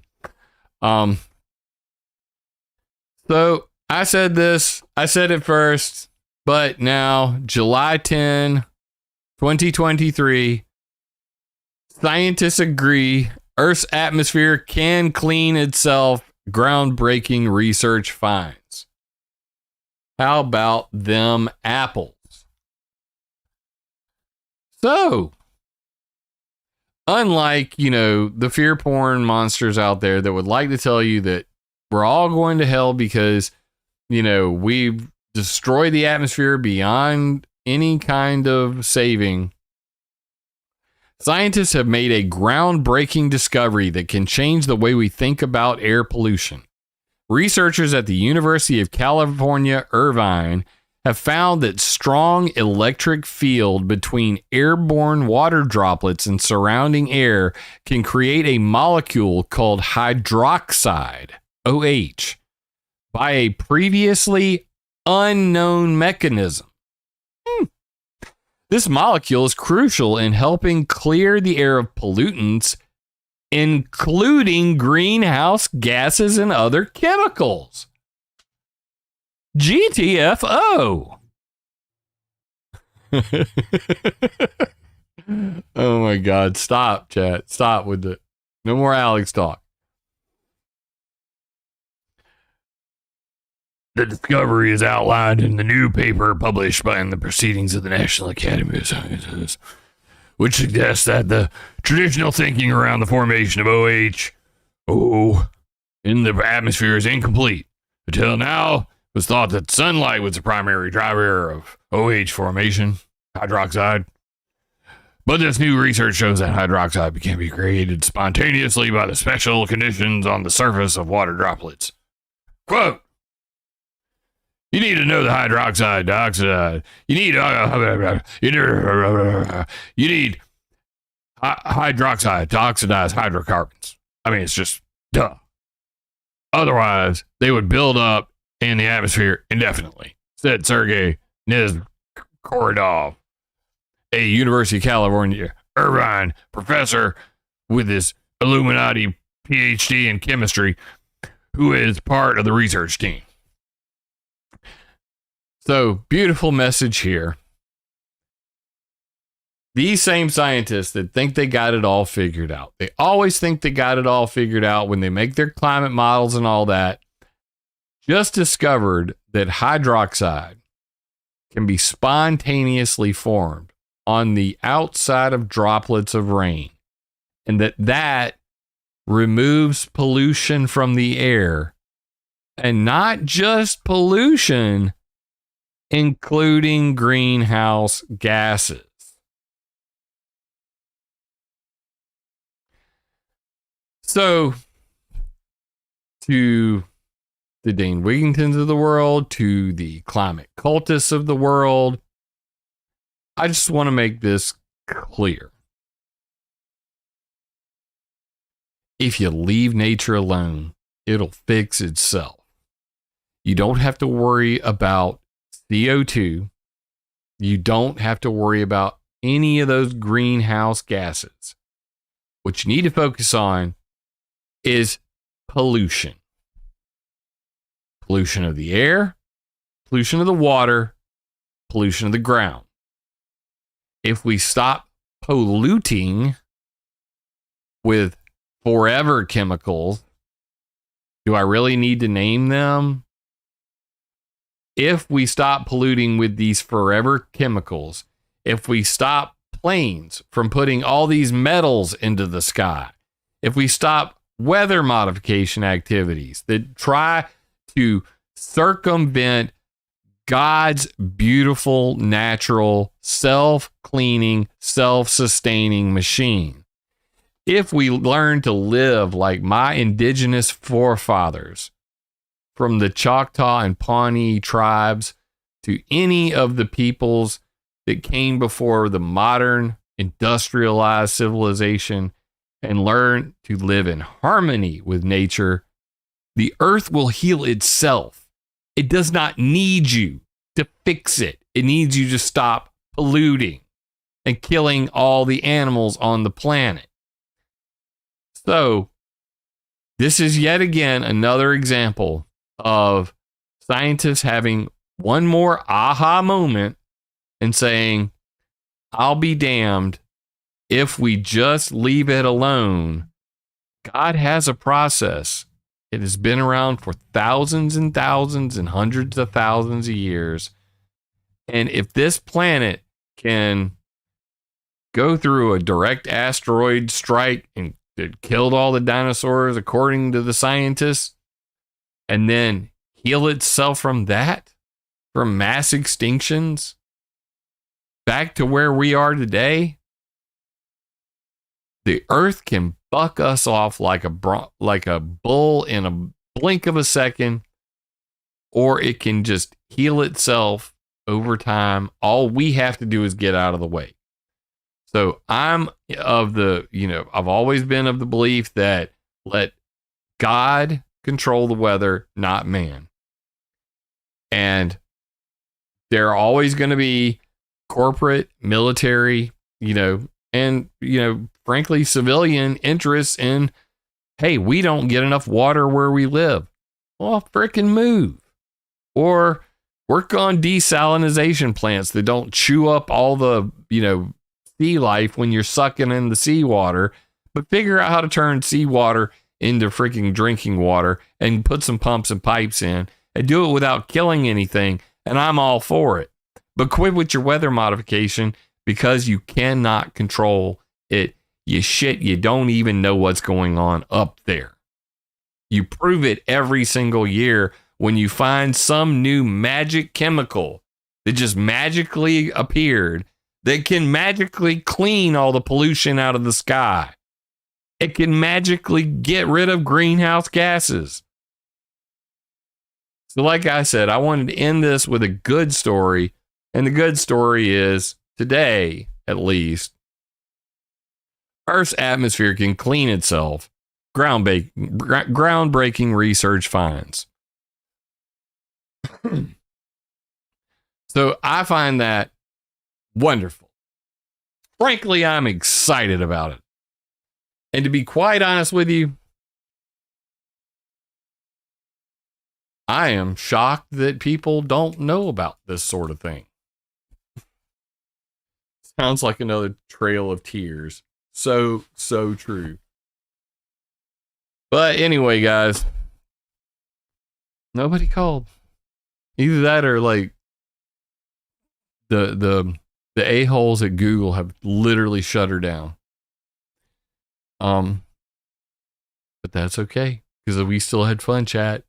So I said it first, but now July 10, 2023, scientists agree Earth's atmosphere can clean itself. Groundbreaking research finds. How about them apples? So, unlike, the fear porn monsters out there that would like to tell you that we're all going to hell because, we've destroyed the atmosphere beyond any kind of saving, scientists have made a groundbreaking discovery that can change the way we think about air pollution. Researchers at the University of California, Irvine, have found that strong electric field between airborne water droplets and surrounding air can create a molecule called hydroxide, OH, by a previously unknown mechanism. This molecule is crucial in helping clear the air of pollutants, including greenhouse gases and other chemicals. GTFO. Oh my God. Stop, chat. Stop with it. No more Alex talk. The discovery is outlined in the new paper published by the Proceedings of the National Academy of Sciences, which suggests that the traditional thinking around the formation of OH in the atmosphere is incomplete. Until now, it was thought that sunlight was the primary driver of OH formation, hydroxide. But this new research shows that hydroxide can be created spontaneously by the special conditions on the surface of water droplets. Quote, you need to know the hydroxide dioxide. You need hydroxide to oxidize hydrocarbons. I mean, it's just duh. Otherwise, they would build up in the atmosphere indefinitely, said Sergei Nezkorodov, a University of California, Irvine professor with his Illuminati PhD in chemistry, who is part of the research team. So, beautiful message here. These same scientists that think they got it all figured out, they always think they got it all figured out when they make their climate models and all that, just discovered that hydroxide can be spontaneously formed on the outside of droplets of rain, and that removes pollution from the air, and not just pollution, including greenhouse gases. So, to the Dane Wigingtons of the world, to the climate cultists of the world, I just want to make this clear. If you leave nature alone, it'll fix itself. You don't have to worry about CO2. You don't have to worry about any of those greenhouse gases. What you need to focus on is pollution. Pollution of the air, pollution of the water, pollution of the ground. If we stop polluting with forever chemicals, do I really need to name them? If we stop polluting with these forever chemicals, if we stop planes from putting all these metals into the sky, if we stop weather modification activities that try to circumvent God's beautiful, natural, self-cleaning, self-sustaining machine, if we learn to live like my indigenous forefathers, from the Choctaw and Pawnee tribes to any of the peoples that came before the modern industrialized civilization and learn to live in harmony with nature, the earth will heal itself. It does not need you to fix it. It needs you to stop polluting and killing all the animals on the planet. So, this is yet again another example of scientists having one more aha moment and saying, I'll be damned if we just leave it alone. God has a process. It has been around for thousands and thousands and hundreds of thousands of years. And if this planet can go through a direct asteroid strike and it killed all the dinosaurs, according to the scientists, and then heal itself from that, from mass extinctions, back to where we are today, the earth can buck us off like a bull in a blink of a second, or it can just heal itself over time. All we have to do is get out of the way. So I'm of the, I've always been of the belief that let God control the weather, not man. And there are always going to be corporate, military, and, frankly, civilian interests in, hey, we don't get enough water where we live. Well, frickin' move. Or work on desalinization plants that don't chew up all the, sea life when you're sucking in the seawater, but figure out how to turn seawater into freaking drinking water and put some pumps and pipes in and do it without killing anything. And I'm all for it. But quit with your weather modification because you cannot control it. You don't even know what's going on up there. You prove it every single year when you find some new magic chemical that just magically appeared that can magically clean all the pollution out of the sky. It can magically get rid of greenhouse gases. So like I said, I wanted to end this with a good story. And the good story is, today, at least, Earth's atmosphere can clean itself. Groundbreaking research finds. So I find that wonderful. Frankly, I'm excited about it. And to be quite honest with you, I am shocked that people don't know about this sort of thing. Sounds like another trail of tears. So true. But anyway, guys, nobody called. Either that or like the a-holes at Google have literally shut her down. But that's okay because we still had fun chat,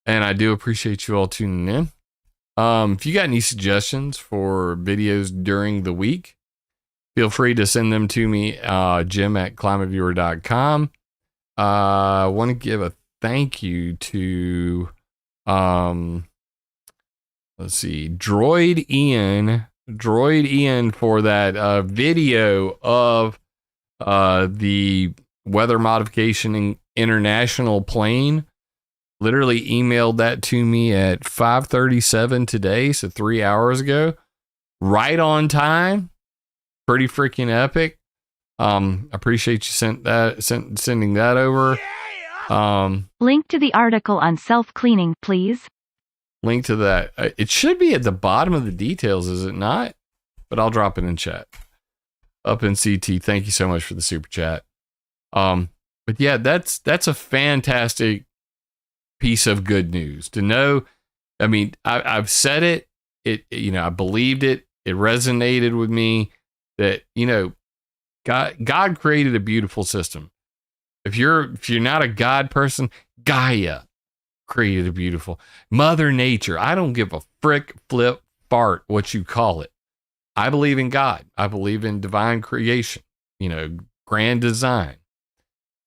and I do appreciate you all tuning in. If you got any suggestions for videos during the week, feel free to send them to me, Jim at ClimateViewer.com. I want to give a thank you to, let's see, Droid Ian for that video of the weather modification international plane. Literally emailed that to me at 5:37 today, so 3 hours ago. Right on time. Pretty freaking epic. Appreciate you sending that over. Link to the article on self-cleaning, please. Link to that. It should be at the bottom of the details, is it not? But I'll drop it in chat. Up in CT, thank you so much for the super chat. But yeah, that's a fantastic piece of good news to know. I mean, I've said it. I believed it. It resonated with me that God created a beautiful system. If you're not a God person, Gaia created a beautiful Mother Nature. I don't give a frick, flip, fart what you call it. I believe in God. I believe in divine creation, grand design.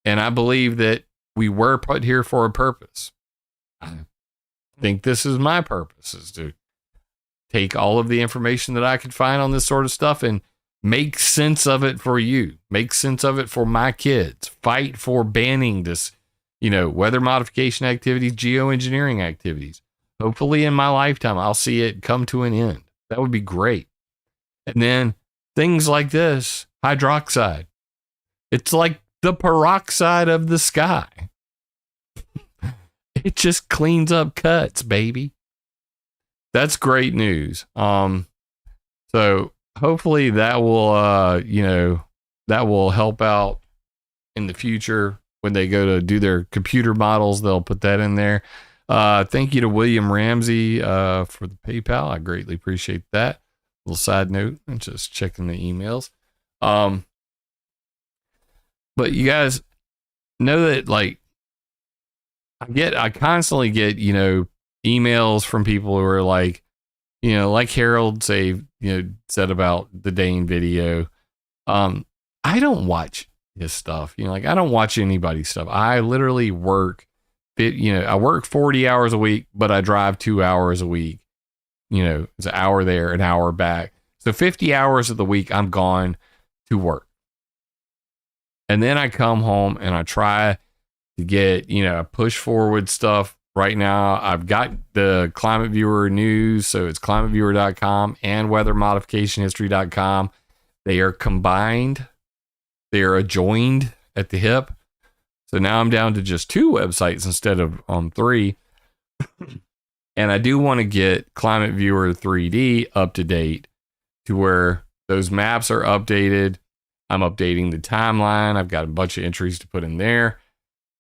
And I believe that we were put here for a purpose. I think this is my purpose, is to take all of the information that I could find on this sort of stuff and Make sense of it for you. Make sense of it for my kids. Fight for banning this, weather modification activities, geoengineering activities. Hopefully in my lifetime, I'll see it come to an end. That would be great. And then things like this, hydroxide. It's like the peroxide of the sky. It just cleans up cuts, baby. That's great news. So hopefully that will, that will help out in the future when they go to do their computer models. They'll put that in there. Thank you to William Ramsey for the PayPal. I greatly appreciate that. Little side note, I'm just checking the emails. But you guys know that, like, I constantly get, emails from people who are like, like Harold said about the Dane video. I don't watch his stuff, I don't watch anybody's stuff. I literally work, I work 40 hours a week, but I drive 2 hours a week. It's an hour there, an hour back. So 50 hours of the week, I'm gone to work. And then I come home and I try to get, push forward stuff. Right now, I've got the ClimateViewer news. So it's climateviewer.com and weathermodificationhistory.com. They are combined. They are adjoined at the hip. So now I'm down to just 2 websites instead of 3. And I do want to get ClimateViewer 3D up to date to where those maps are updated. I'm updating the timeline. I've got a bunch of entries to put in there.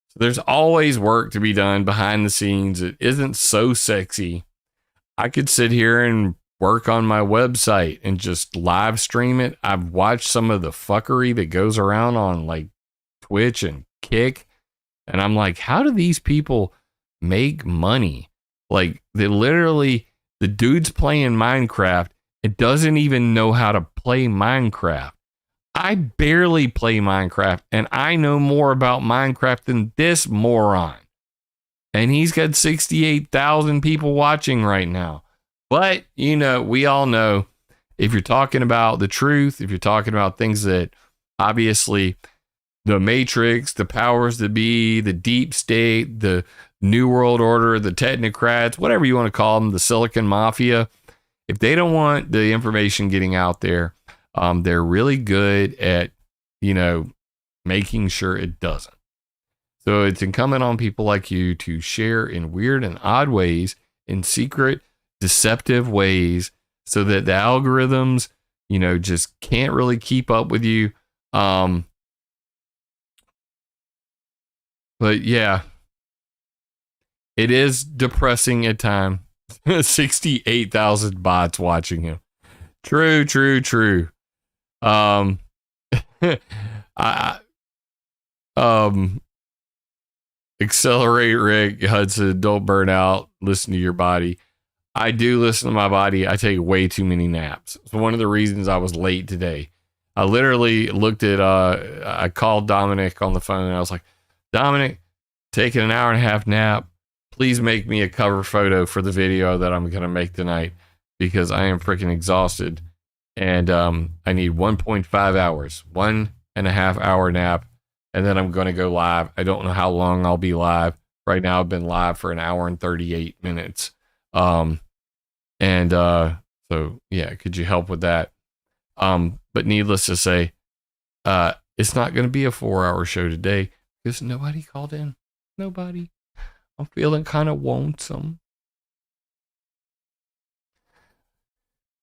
So there's always work to be done behind the scenes. It isn't so sexy. I could sit here and work on my website and just live stream it. I've watched some of the fuckery that goes around on like Twitch and Kick. And I'm like, how do these people make money? Like, they literally, the dude's playing Minecraft. It doesn't even know how to play Minecraft. I barely play Minecraft, and I know more about Minecraft than this moron. And he's got 68,000 people watching right now. But, we all know, if you're talking about the truth, if you're talking about things that obviously the Matrix, the powers that be, the deep state, the New World Order, the technocrats, whatever you want to call them, the Silicon Mafia, if they don't want the information getting out there, they're really good at, making sure it doesn't. So it's incumbent on people like you to share in weird and odd ways, in secret, deceptive ways, so that the algorithms, just can't really keep up with you. But yeah, it is depressing at times. 68,000 bots watching him. True. Accelerate, Rick Hudson. Don't burn out. Listen to your body. I do listen to my body. I take way too many naps. It's one of the reasons I was late today. I literally looked at, I called Dominic on the phone and I was like, Dominic, taking an hour and a half nap. Please make me a cover photo for the video that I'm going to make tonight, because I am freaking exhausted. And I need 1.5 hours, 1.5 hour nap. And then I'm going to go live. I don't know how long I'll be live. Right now, I've been live for an hour and 38 minutes. So yeah, could you help with that? But needless to say, it's not going to be a 4-hour show today because nobody called in. Nobody. I'm feeling kind of lonesome.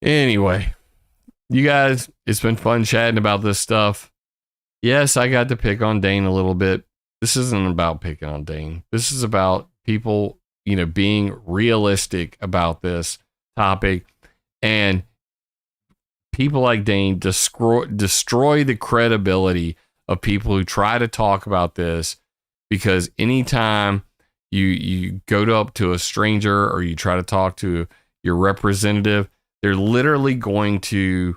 Anyway, you guys, it's been fun chatting about this stuff. Yes, I got to pick on Dane a little bit. This isn't about picking on Dane. This is about people, being realistic about this topic, and people like Dane destroy the credibility of people who try to talk about this, because anytime you go up to a stranger or you try to talk to your representative, they're literally going to,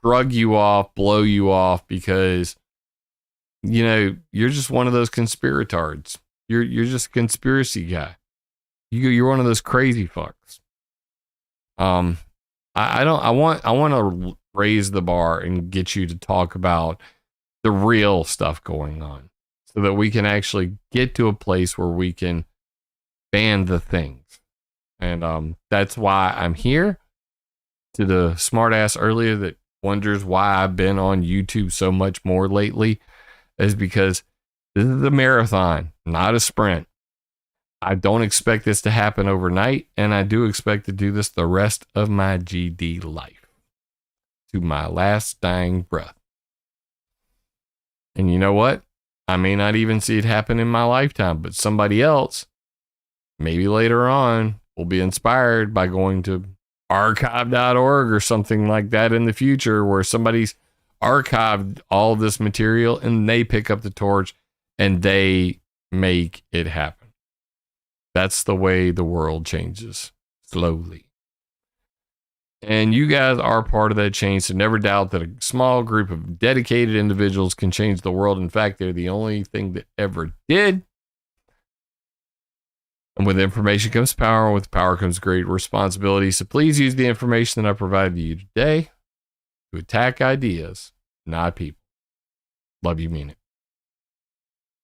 shrug you off, blow you off, because, you're just one of those conspiratards. You're just a conspiracy guy. You're one of those crazy fucks. I want to raise the bar and get you to talk about the real stuff going on so that we can actually get to a place where we can ban the things. And that's why I'm here. To the smartass earlier that wonders why I've been on YouTube so much more lately, is because this is a marathon, not a sprint. I don't expect this to happen overnight, and I do expect to do this the rest of my GD life, to my last dying breath. And you know what? I may not even see it happen in my lifetime, but somebody else, maybe later on, will be inspired by going to archive.org or something like that in the future, where somebody's archived all this material and they pick up the torch and they make it happen. That's the way the world changes, slowly. And you guys are part of that change, so never doubt that a small group of dedicated individuals can change the world. In fact, they're the only thing that ever did. And with information comes power. With power comes great responsibility. So please use the information that I provided you today to attack ideas, not people. Love you, mean it.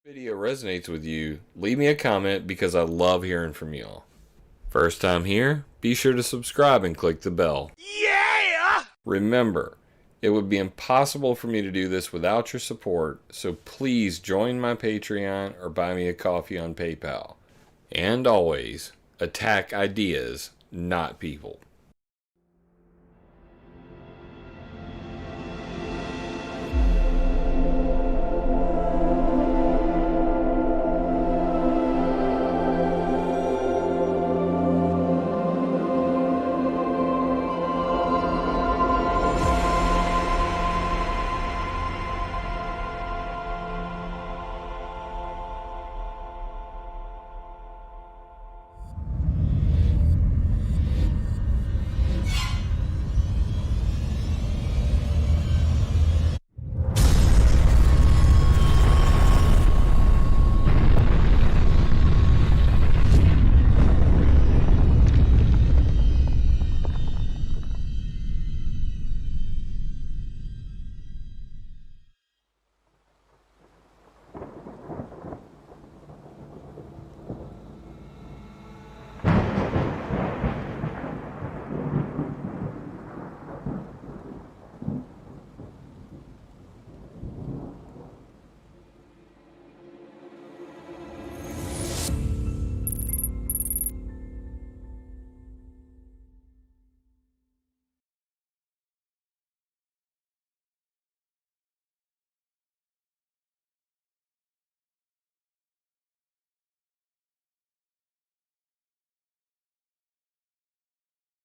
If video resonates with you, leave me a comment because I love hearing from y'all. First time here, be sure to subscribe and click the bell. Yeah! Remember, it would be impossible for me to do this without your support, so please join my Patreon or buy me a coffee on PayPal. And always, attack ideas, not people.